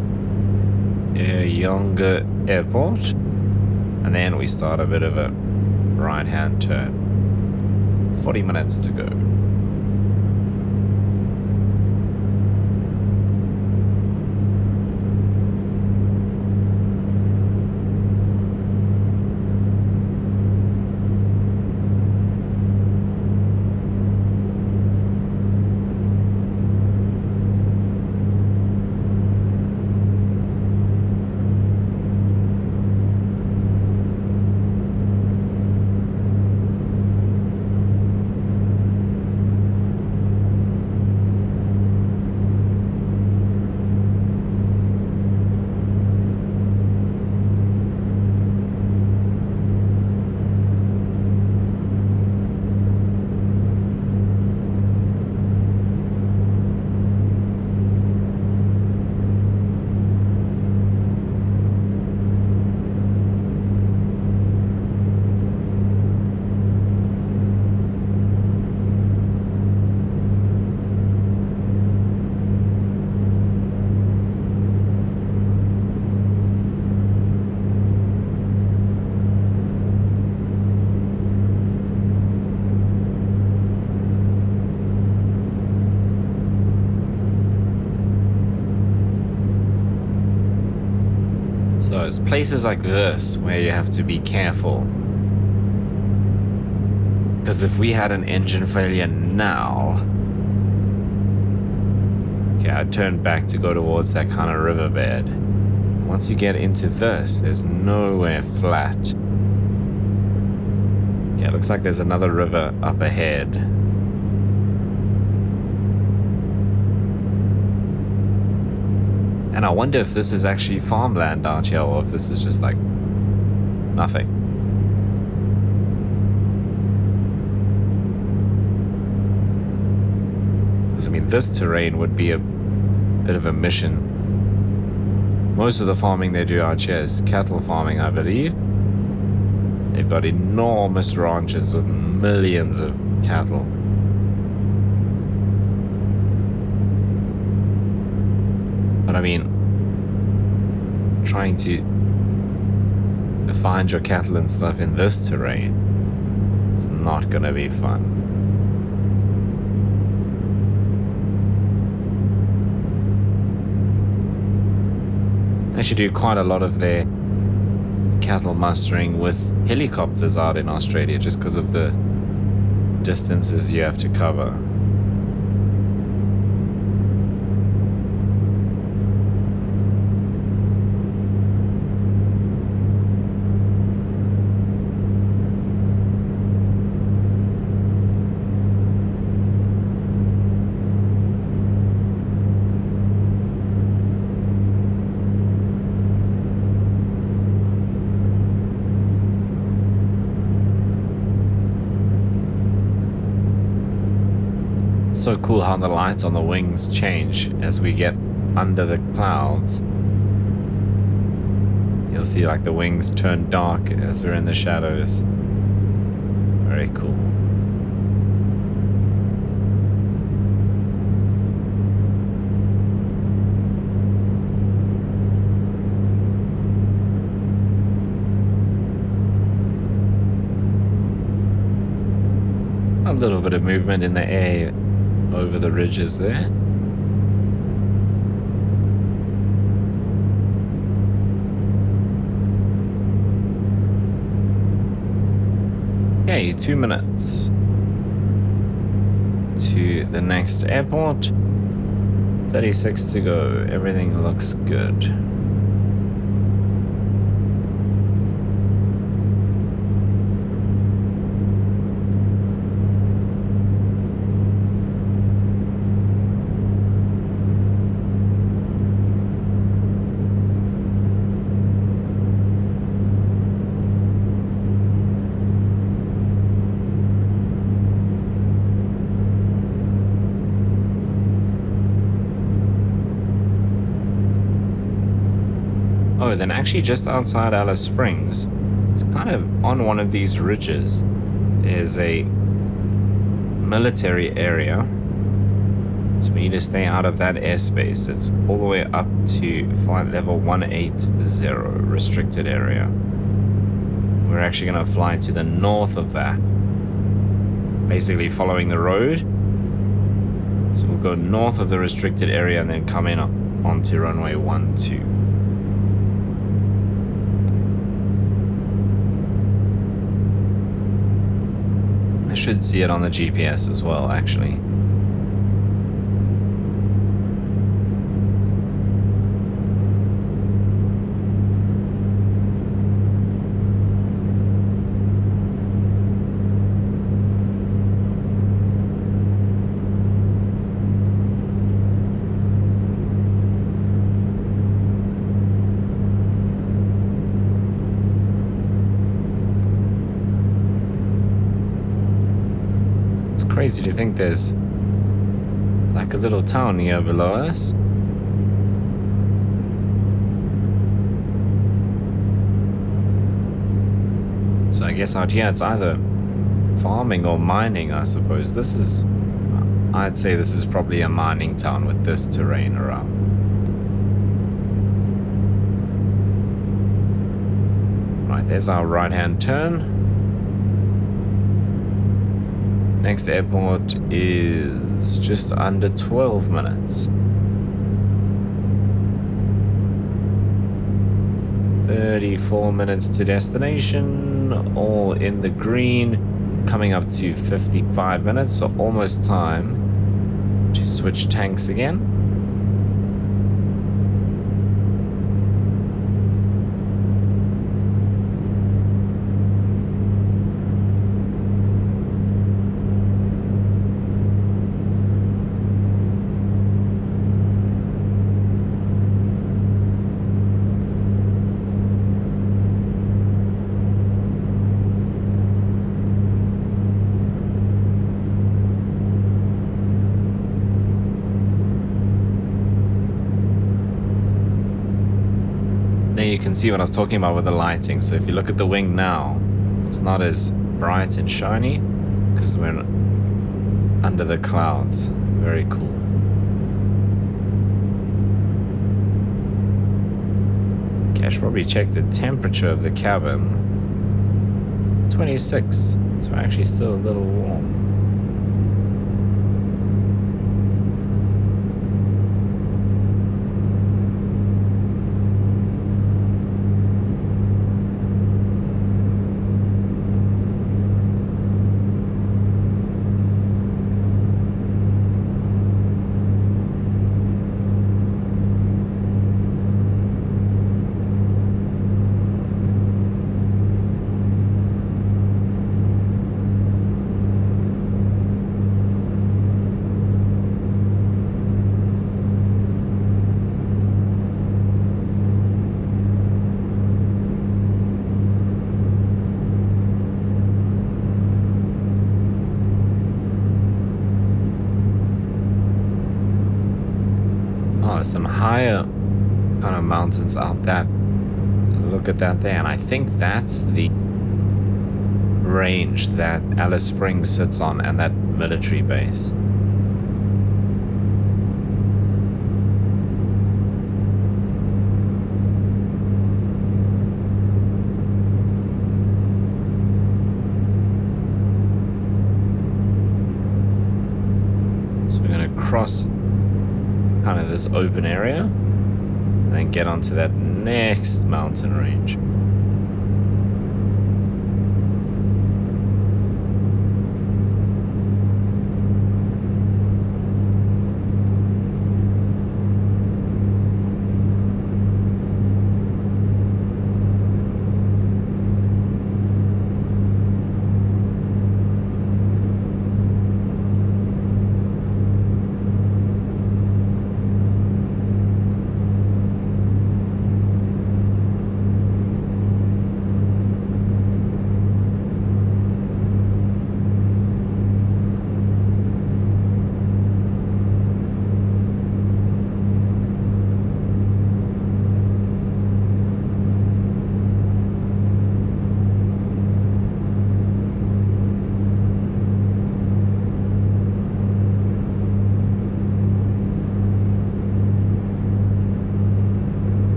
Yonge Airport, and then we start a bit of a right-hand turn. 40 minutes to go. So it's places like this where you have to be careful. Because if we had an engine failure now... Okay, I'd turn back to go towards that kind of riverbed. Once you get into this, there's nowhere flat. Okay, it looks like there's another river up ahead. And I wonder if this is actually farmland out here, or if this is just like nothing. Because I mean, this terrain would be a bit of a mission. Most of the farming they do out here is cattle farming, I believe. They've got enormous ranches with millions of cattle. But I mean, trying to find your cattle and stuff in this terrain is not gonna be fun. They should do quite a lot of their cattle mustering with helicopters out in Australia just because of the distances you have to cover. So cool how the lights on the wings change as we get under the clouds. You'll see like the wings turn dark as we're in the shadows. Very cool. little bit of movement in the air over the ridges there. Okay, 2 minutes to the next airport. 36 to go. Everything looks good. Oh, then actually just outside Alice Springs, it's kind of on one of these ridges, there's a military area. So we need to stay out of that airspace. It's all the way up to flight level 180, restricted area. We're actually going to fly to the north of that, basically following the road. So we'll go north of the restricted area and then come in onto runway 12. Should see it on the GPS as well, actually. Crazy to think there's like a little town here below us. So I guess out here it's either farming or mining, I suppose. I'd say this is probably a mining town with this terrain around. Right, there's our right-hand turn. Next airport is just under 12 minutes. 34 minutes to destination, all in the green, coming up to 55 minutes, so almost time to switch tanks again. You can see what I was talking about with the lighting. So if you look at the wing now, it's not as bright and shiny because we're under the clouds. Very cool. Okay, I should probably check the temperature of the cabin. 26, so actually still a little warm. Some higher kind of mountains out that. Look at that there, and I think that's the range that Alice Springs sits on and that military base. across kind of this open area and then get onto that next mountain range.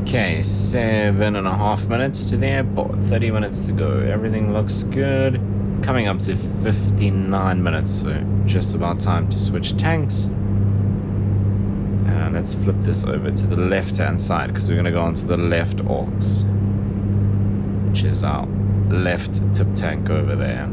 Okay, 7.5 minutes to the airport, 30 minutes to go. Everything looks good. Coming up to 59 minutes, so just about time to switch tanks. And let's flip this over to the left-hand side, because we're going to go onto the left aux, which is our left tip tank over there.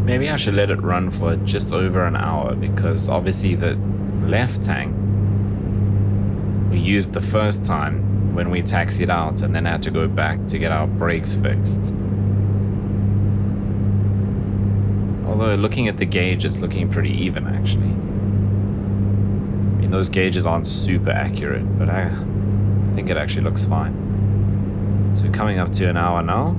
Maybe I should let it run for just over an hour, because obviously the left tank we used the first time when we taxied out and then had to go back to get our brakes fixed. Although looking at the gauge, it's looking pretty even actually. I mean, those gauges aren't super accurate, but I think it actually looks fine. So we're coming up to an hour now.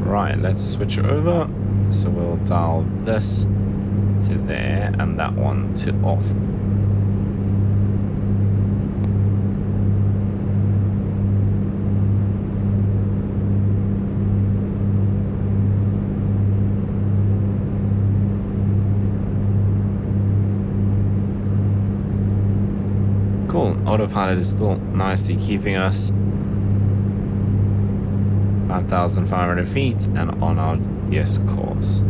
Right, let's switch over. So we'll dial this to there and that one to off. Cool, autopilot is still nicely keeping us 5,500 feet and on our GPS course.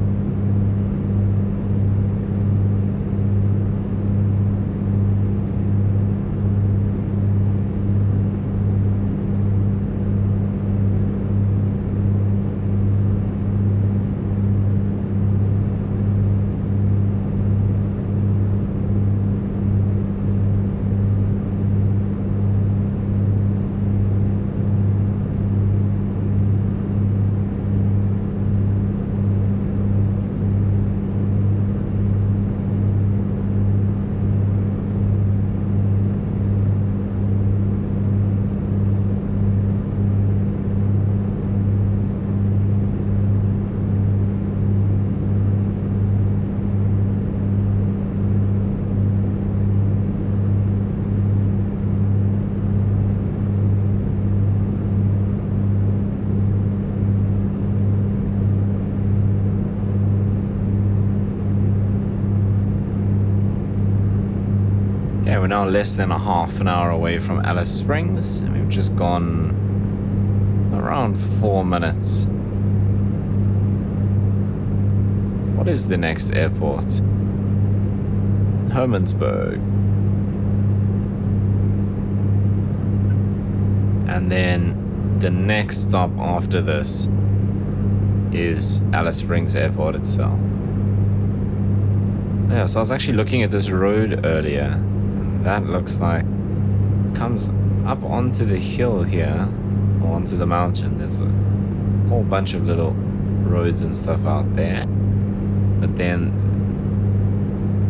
we're now less than a half an hour away from Alice Springs, and we've just gone around 4 minutes. What is the next airport? Johannesburg. And then the next stop after this is Alice Springs Airport itself. Yeah, so I was actually looking at this road earlier, and that looks like it comes up onto the hill here, or onto the mountain. There's a whole bunch of little roads and stuff out there. But then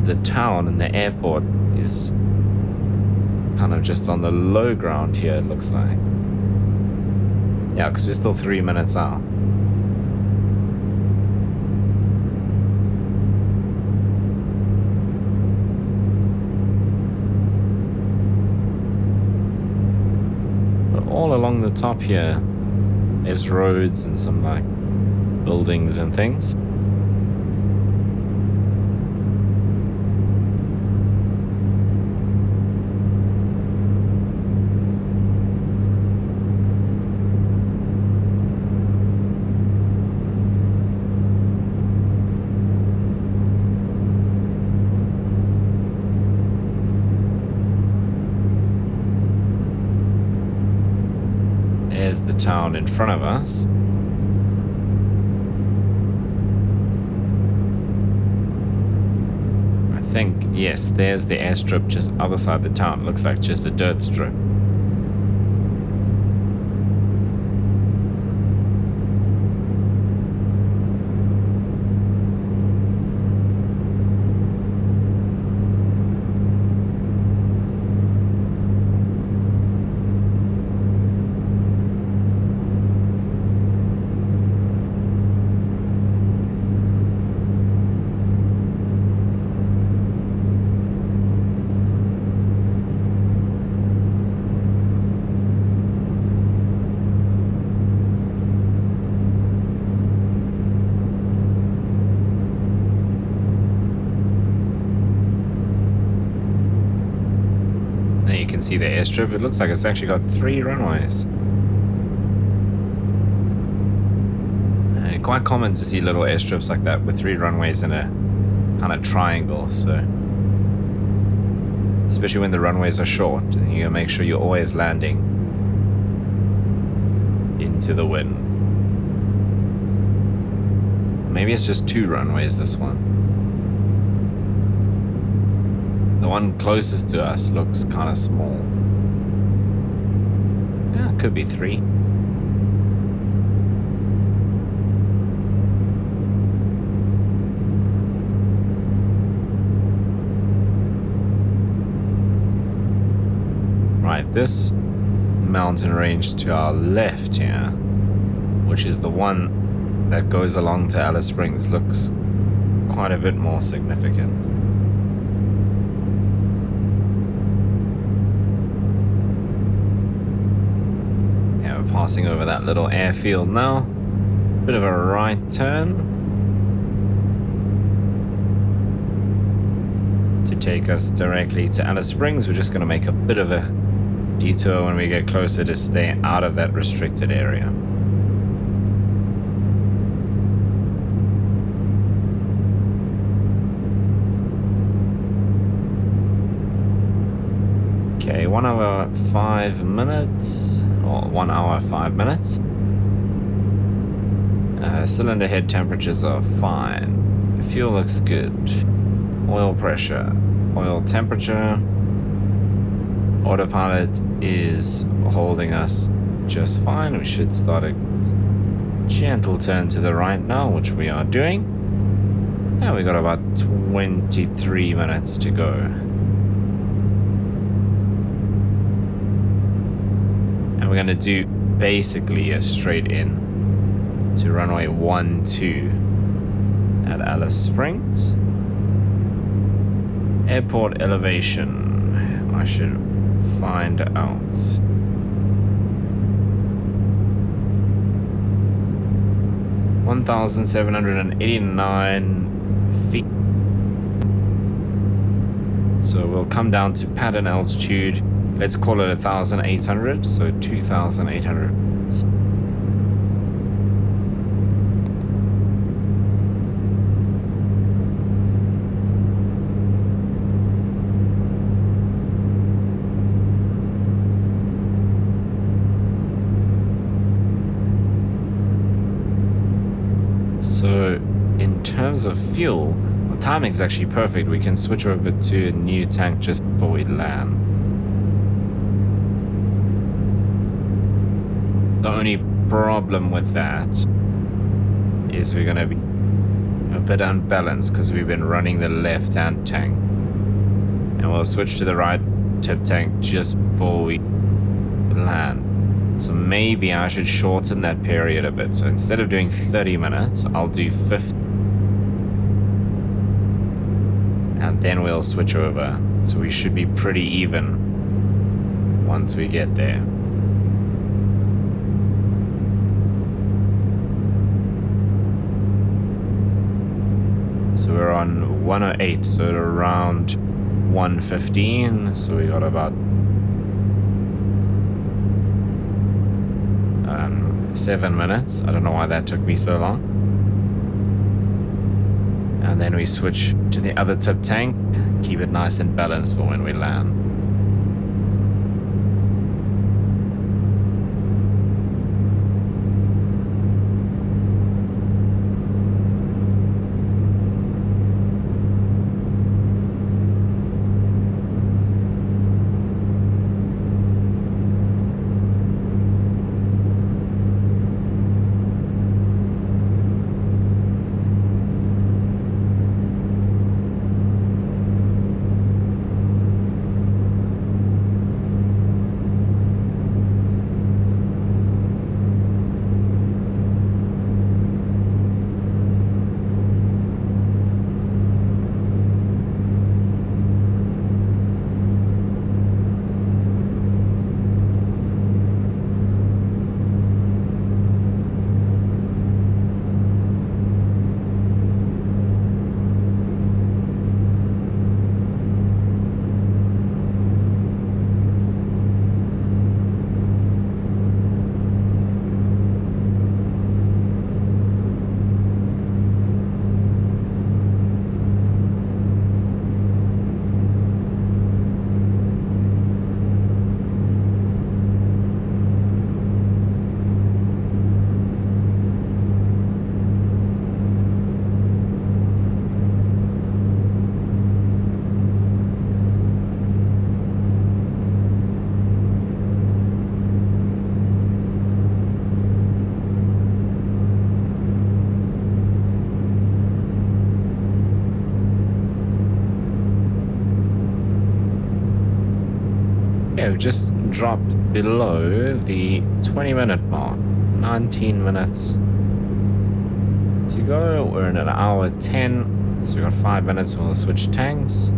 the town and the airport is kind of just on the low ground here, it looks like. Yeah, because we're still 3 minutes out. All along the top here, there's roads and some like buildings and things. There's the town in front of us. I think, yes, there's the airstrip just other side the town. Looks like just a dirt strip. See the airstrip. It looks like it's actually got 3 runways. And quite common to see little airstrips like that with 3 runways in a kind of triangle. So, especially when the runways are short, you gotta make sure you're always landing into the wind. Maybe it's just 2 runways, this one. The one closest to us looks kind of small. Yeah, it could be 3. Right, this mountain range to our left here, which is the one that goes along to Alice Springs, looks quite a bit more significant. Passing over that little airfield now. Bit of a right turn to take us directly to Alice Springs. We're just going to make a bit of a detour when we get closer to stay out of that restricted area. Okay, 1 hour 5 minutes. 1 hour 5 minutes. Cylinder head temperatures are fine. The fuel looks good. Oil pressure, oil temperature. Autopilot is holding us just fine. We should start a gentle turn to the right now, which we are doing. And we got about 23 minutes to go. We're going to do basically a straight in to runway 12 at Alice Springs. Airport elevation, I should find out. (1,789 feet). So we'll come down to pattern altitude. Let's call it 1,800, so 2,800. So in terms of fuel, our timing is actually perfect. We can switch over to a new tank just before we land. The only problem with that is we're going to be a bit unbalanced because we've been running the left-hand tank. And we'll switch to the right tip tank just before we land. So maybe I should shorten that period a bit. So instead of doing 30 minutes, I'll do 50. And then we'll switch over. So we should be pretty even once we get there. So we're on 108, so around 115. So we got about 7 minutes. I don't know why that took me so long. And then we switch to the other tip tank. Keep it nice and balanced for when we land. Yeah, we just dropped below the 20-minute mark. 19 minutes to go. We're in an hour 10, so we got 5 minutes. We'll switch tanks.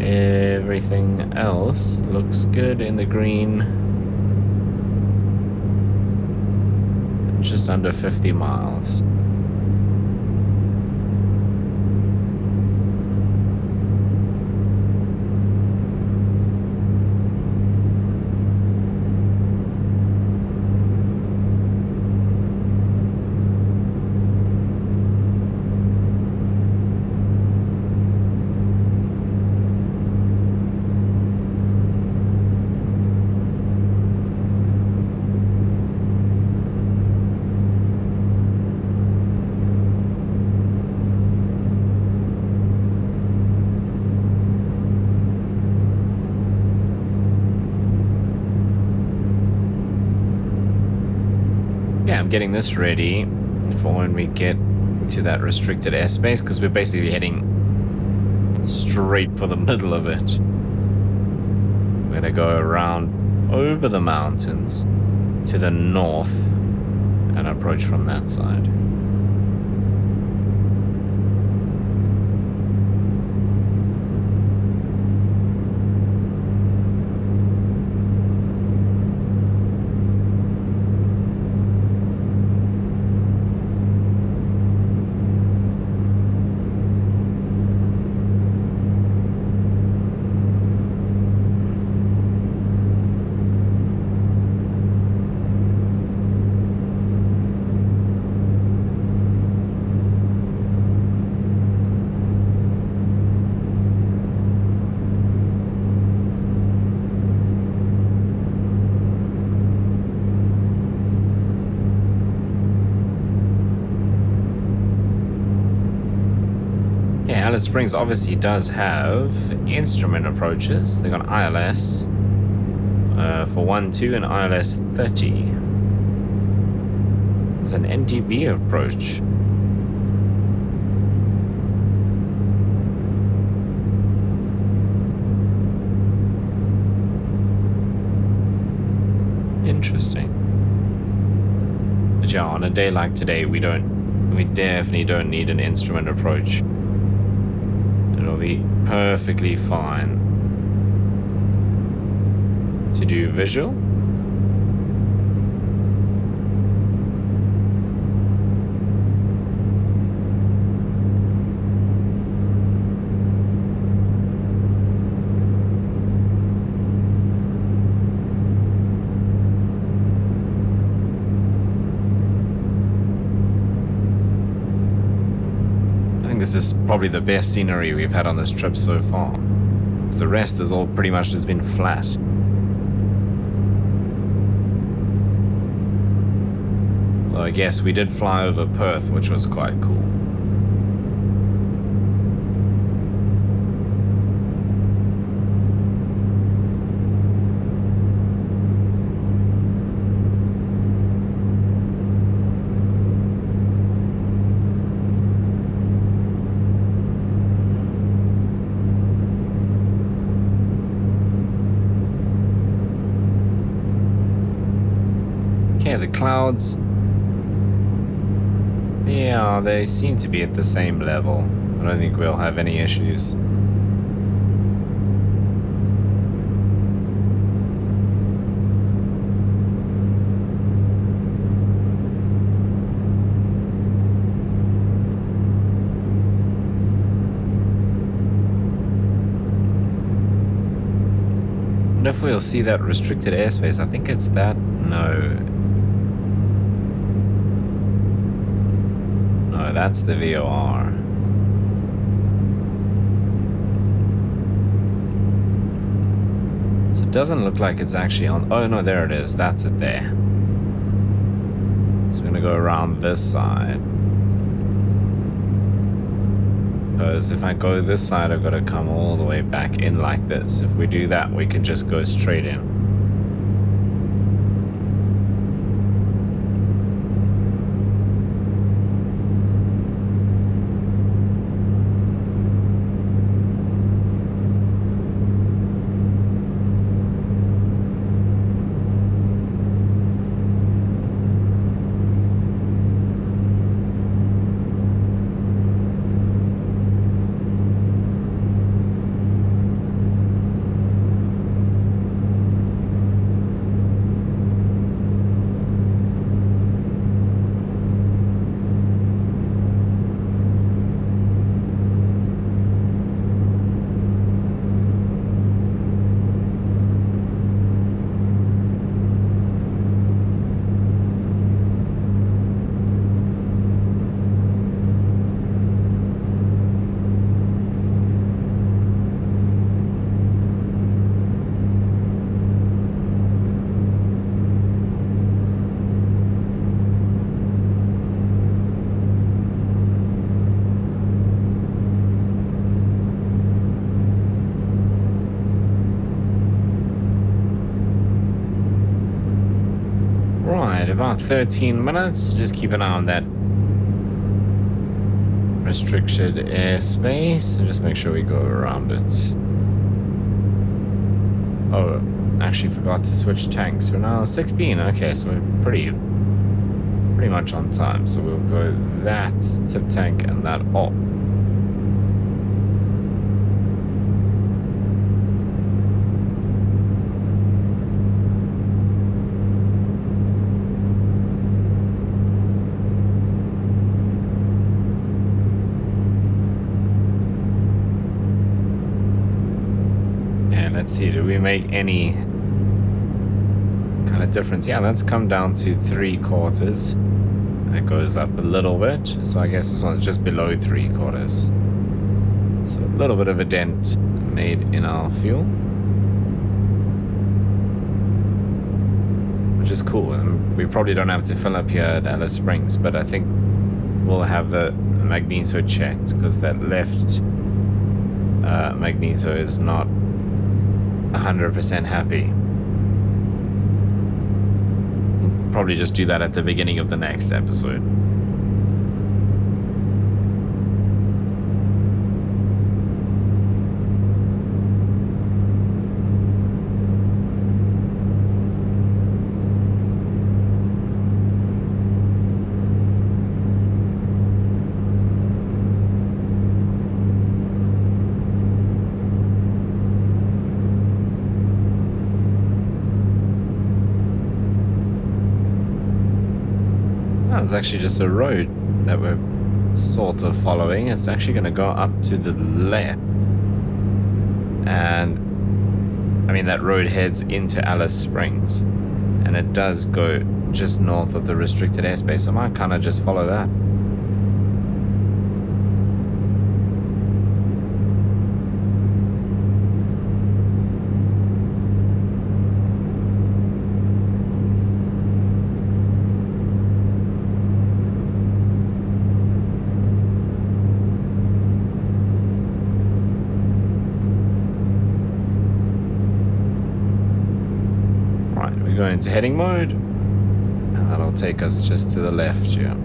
Everything else looks good in the green. Just under 50 miles. I'm getting this ready for when we get to that restricted airspace, because we're basically heading straight for the middle of it. We're going to go around over the mountains to the north and approach from that side. Alice Springs obviously does have instrument approaches. They got ILS for 1-2 and ILS 30. It's an NTB approach. Interesting. But yeah, on a day like today, we definitely don't need an instrument approach. It'll be perfectly fine to do visual. This is probably the best scenery we've had on this trip so far. So the rest has all pretty much just been flat. Well, I guess we did fly over Perth, which was quite cool. The clouds, yeah, they seem to be at the same level. I don't think we'll have any issues. I wonder if we'll see that restricted airspace. I think it's that. No, that's the VOR. So it doesn't look like it's actually on. Oh no, there it is. That's it there. So we're gonna go around this side. Because if I go this side, I've got to come all the way back in like this. If we do that, we can just go straight in. About 13 minutes. Just keep an eye on that restricted airspace and just make sure we go around it. Oh, actually forgot to switch tanks. We're now 16. Okay, so we're pretty much on time. So we'll go that tip tank and that off. Let's see, did we make any kind of difference? Yeah, that's come down to 3/4. It goes up a little bit, so I guess this one's just below 3/4. So a little bit of a dent made in our fuel, which is cool. And we probably don't have to fill up here at Alice Springs, but I think we'll have the magneto checked because that left Magneto is not 100% happy. We'll probably just do that at the beginning of the next episode. It's actually just a road that we're sort of following. It's actually going to go up to the left, and I mean that road heads into Alice Springs, and it does go just north of the restricted airspace, so I might kind of just follow that. Go into heading mode, and that'll take us just to the left here.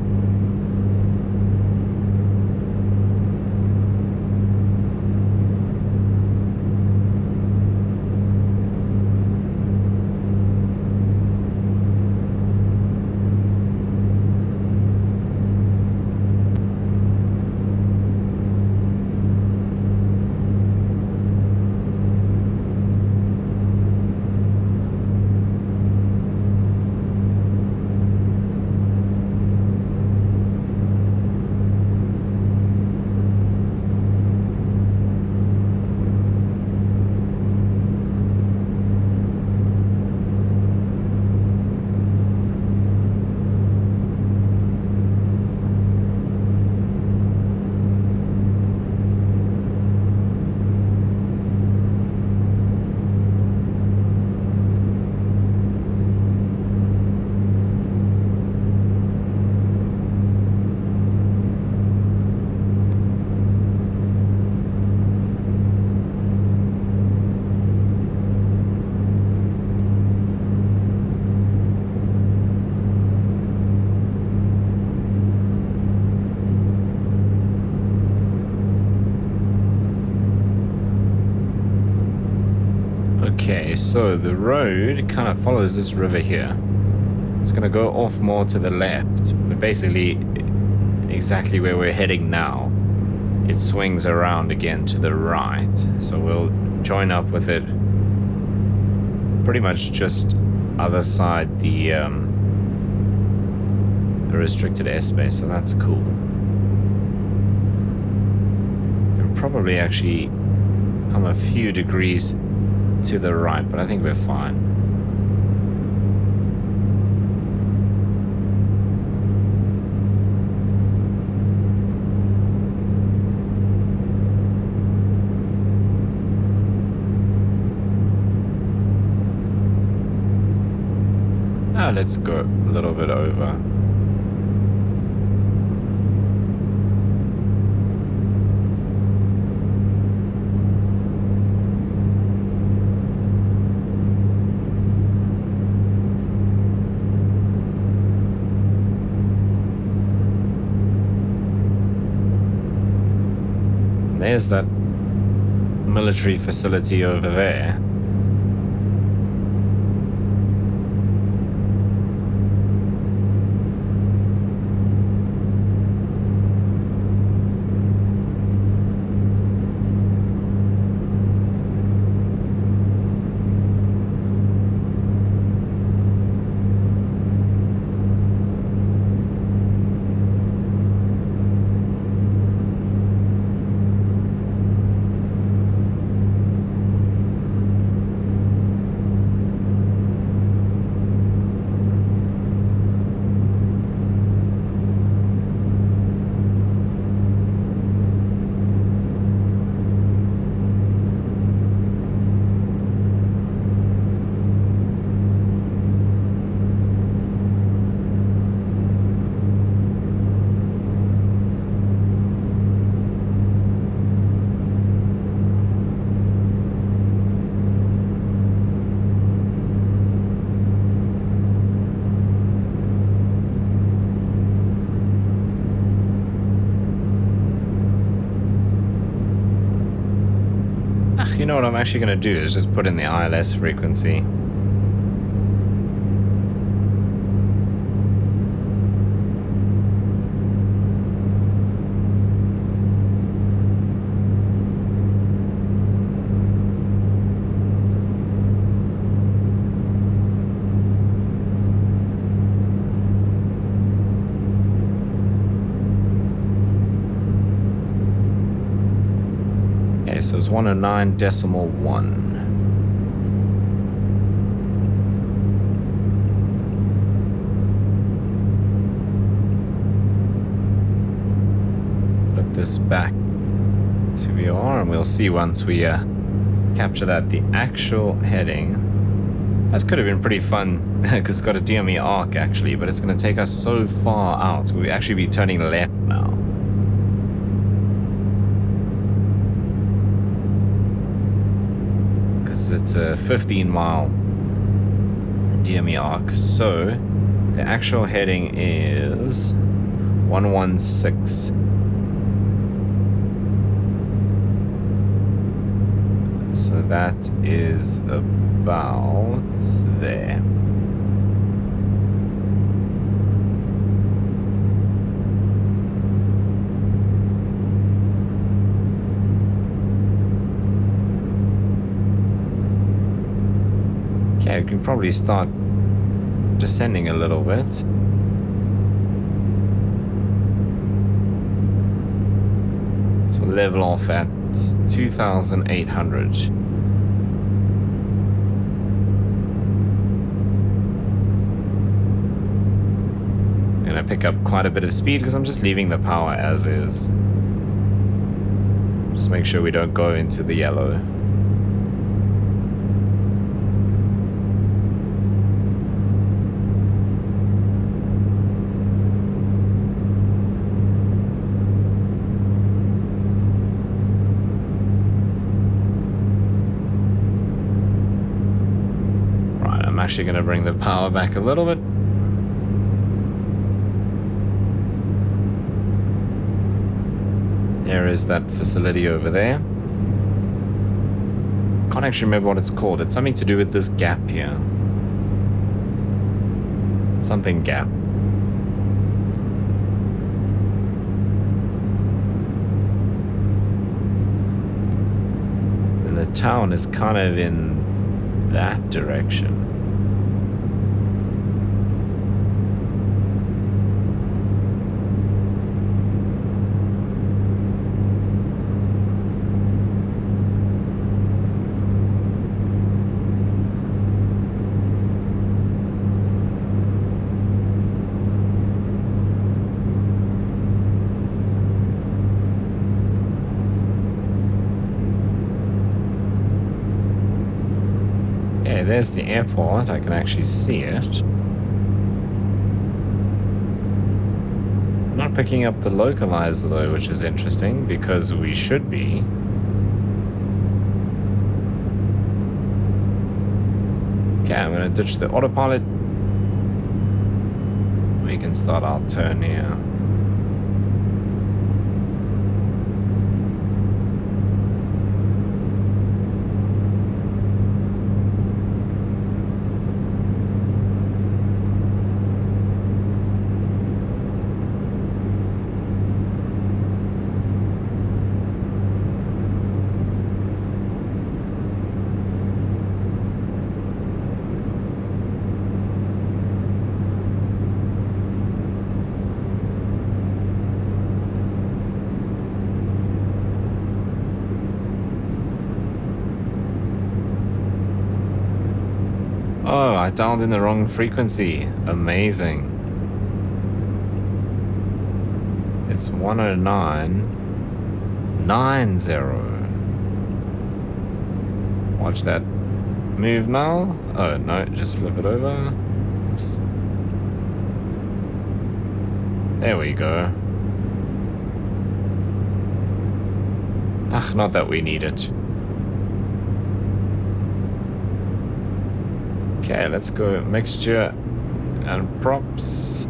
Okay, so the road kind of follows this river here. It's going to go off more to the left, but basically exactly where we're heading now. It swings around again to the right, so we'll join up with it pretty much just other side the restricted airspace, so that's cool. We'll probably actually come a few degrees to the right, but I think we're fine. Now let's go a little bit over. There's that military facility over there. you know what I'm actually going to do is just put in the ILS frequency. So it's 109.1. Put this back to VR and we'll see once we capture that. The actual heading, this could have been pretty fun because it's got a DME arc actually, but it's going to take us so far out. We'll actually be turning left now. It's a 15-mile DME arc, so the actual heading is 116. So that is about there. Okay, we can probably start descending a little bit. So level off at 2,800. And I pick up quite a bit of speed because I'm just leaving the power as is. Just make sure we don't go into the yellow. Actually going to bring the power back a little bit. There is that facility over there. Can't actually remember what it's called. It's something to do with this gap here. Something gap. And the town is kind of in that direction. There's the airport, I can actually see it. I'm not picking up the localizer though, which is interesting because we should be. Okay, I'm gonna ditch the autopilot. We can start our turn here. Oh, I dialed in the wrong frequency. Amazing. It's 109.90. Watch that move now. Oh, no, just flip it over. Oops. There we go. Ah, not that we need it. Okay, let's go mixture and props.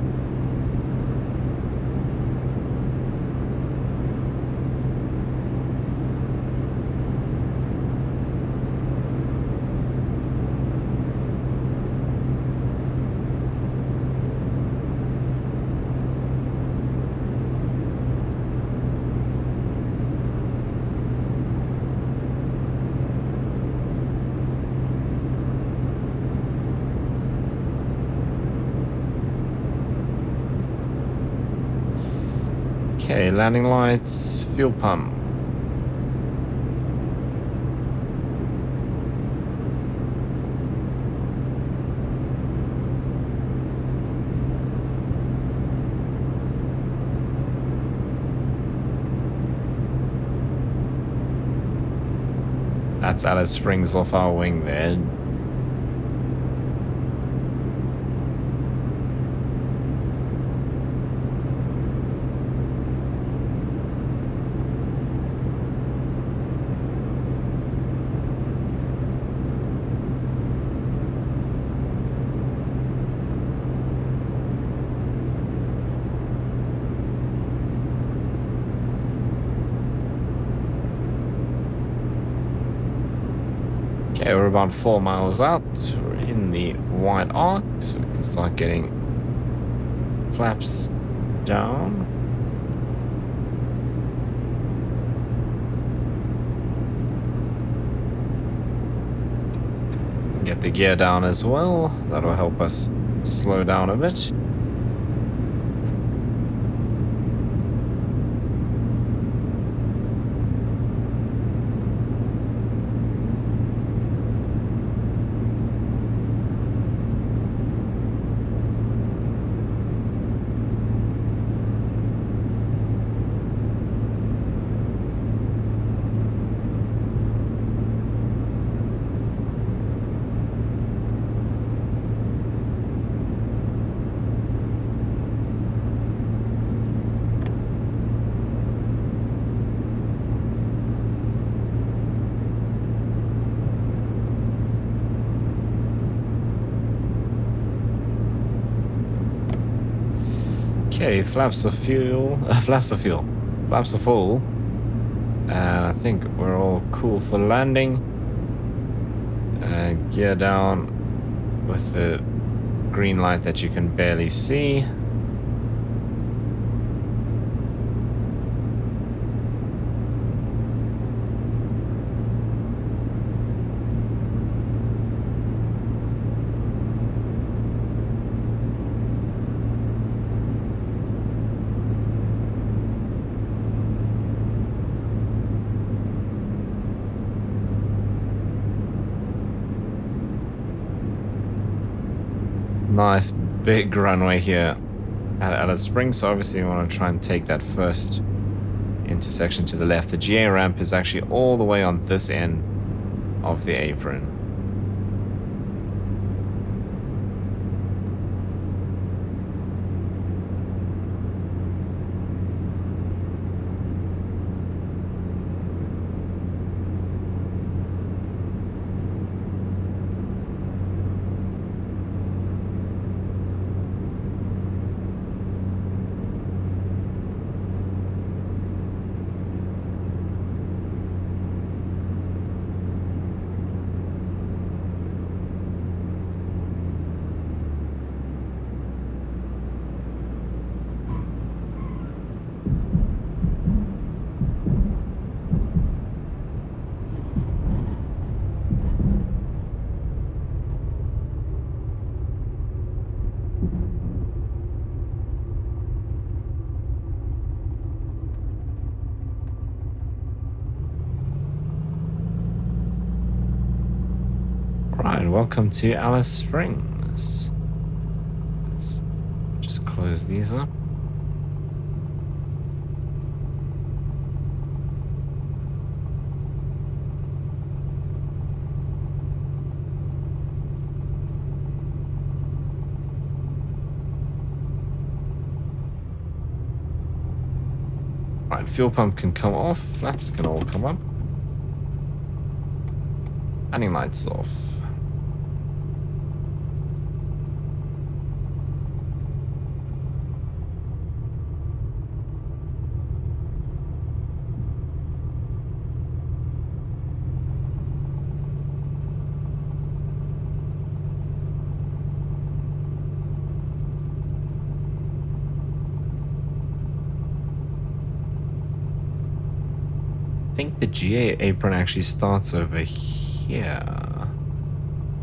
Okay, landing lights, fuel pump. That's Alice Springs off our wing there. Okay, we're about 4 miles out. We're in the white arc, so we can start getting flaps down. Get the gear down as well. That'll help us slow down a bit. Okay, flaps are fuel. Flaps are fuel. Flaps are full. And I think we're all cool for landing. Gear down with the green light that you can barely see. Nice big runway here at Alice Springs, so obviously we want to try and take that first intersection to the left. The GA ramp is actually all the way on this end of the apron. Right, welcome to Alice Springs. Let's just close these up. Right, fuel pump can come off, flaps can all come up. Landing lights off. I think the GA apron actually starts over here,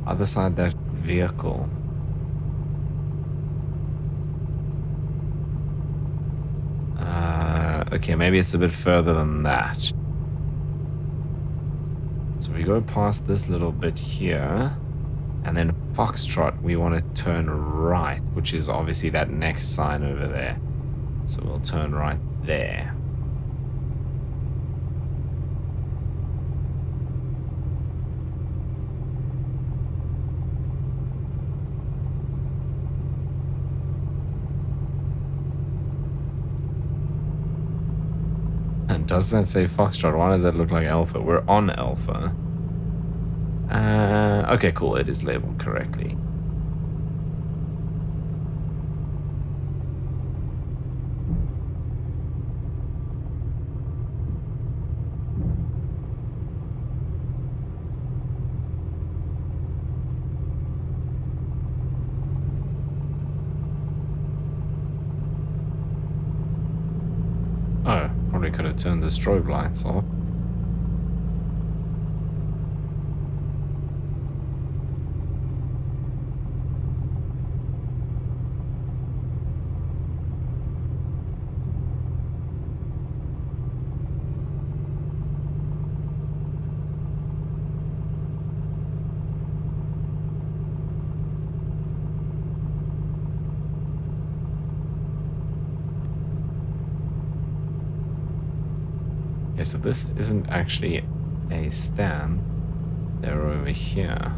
other side of that vehicle. Okay, maybe it's a bit further than that. So we go past this little bit here, and then Foxtrot, we want to turn right, which is obviously that next sign over there. So we'll turn right there. And does that say Foxtrot? Why does that look like Alpha? We're on Alpha. Okay, cool. It is labeled correctly. Oh, probably could have turned the strobe lights off. Okay, so this isn't actually a stand. They're over here.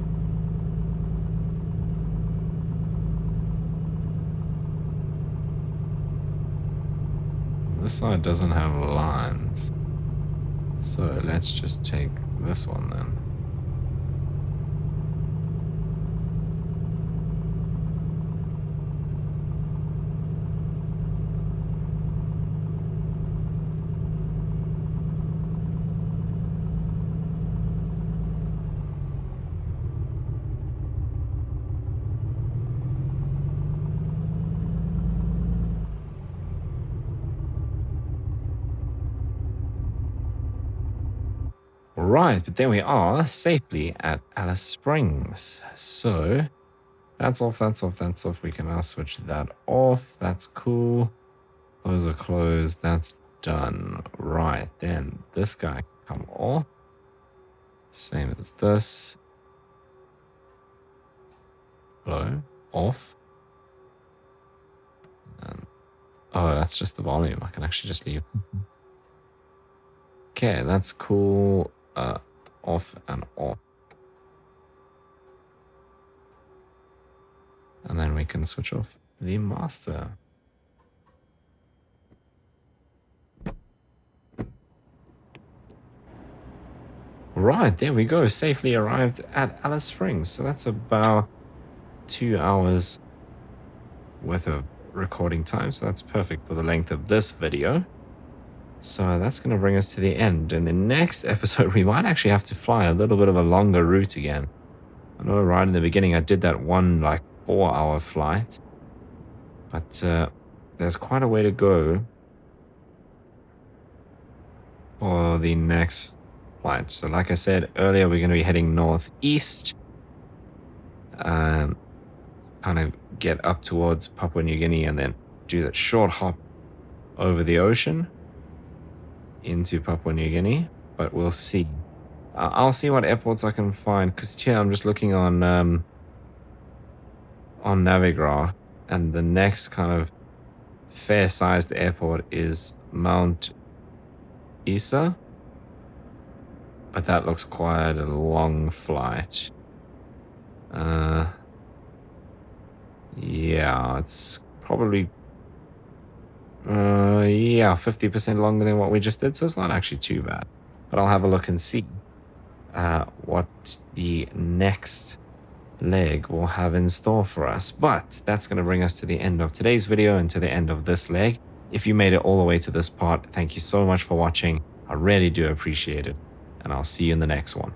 This side doesn't have lines. So let's just take this one then. Right, but there we are, safely at Alice Springs. So that's off, that's off, that's off. We can now switch that off. That's cool. Those are closed. That's done. Right, then this guy can come off. Same as this. Hello, off. And, oh, that's just the volume. I can actually just leave. Okay, that's cool. Off and off. And then we can switch off the master. Right, there we go. Safely arrived at Alice Springs. So that's about 2 hours worth of recording time. So that's perfect for the length of this video. So that's going to bring us to the end. In the next episode, we might actually have to fly a little bit of a longer route again. I know right in the beginning I did that one like 4-hour flight. But there's quite a way to go for the next flight. So like I said earlier, we're going to be heading northeast. Kind of get up towards Papua New Guinea and then do that short hop over the ocean into Papua New Guinea, but we'll see. I'll see what airports I can find, because here I'm just looking on Navigraph, and the next kind of fair-sized airport is Mount Isa, but that looks quite a long flight. Yeah, it's probably 50% longer than what we just did, so it's not actually too bad. But I'll have a look and see what the next leg will have in store for us. But that's going to bring us to the end of today's video and to the end of this leg. If you made it all the way to this part, thank you so much for watching. I really do appreciate it, and I'll see you in the next one.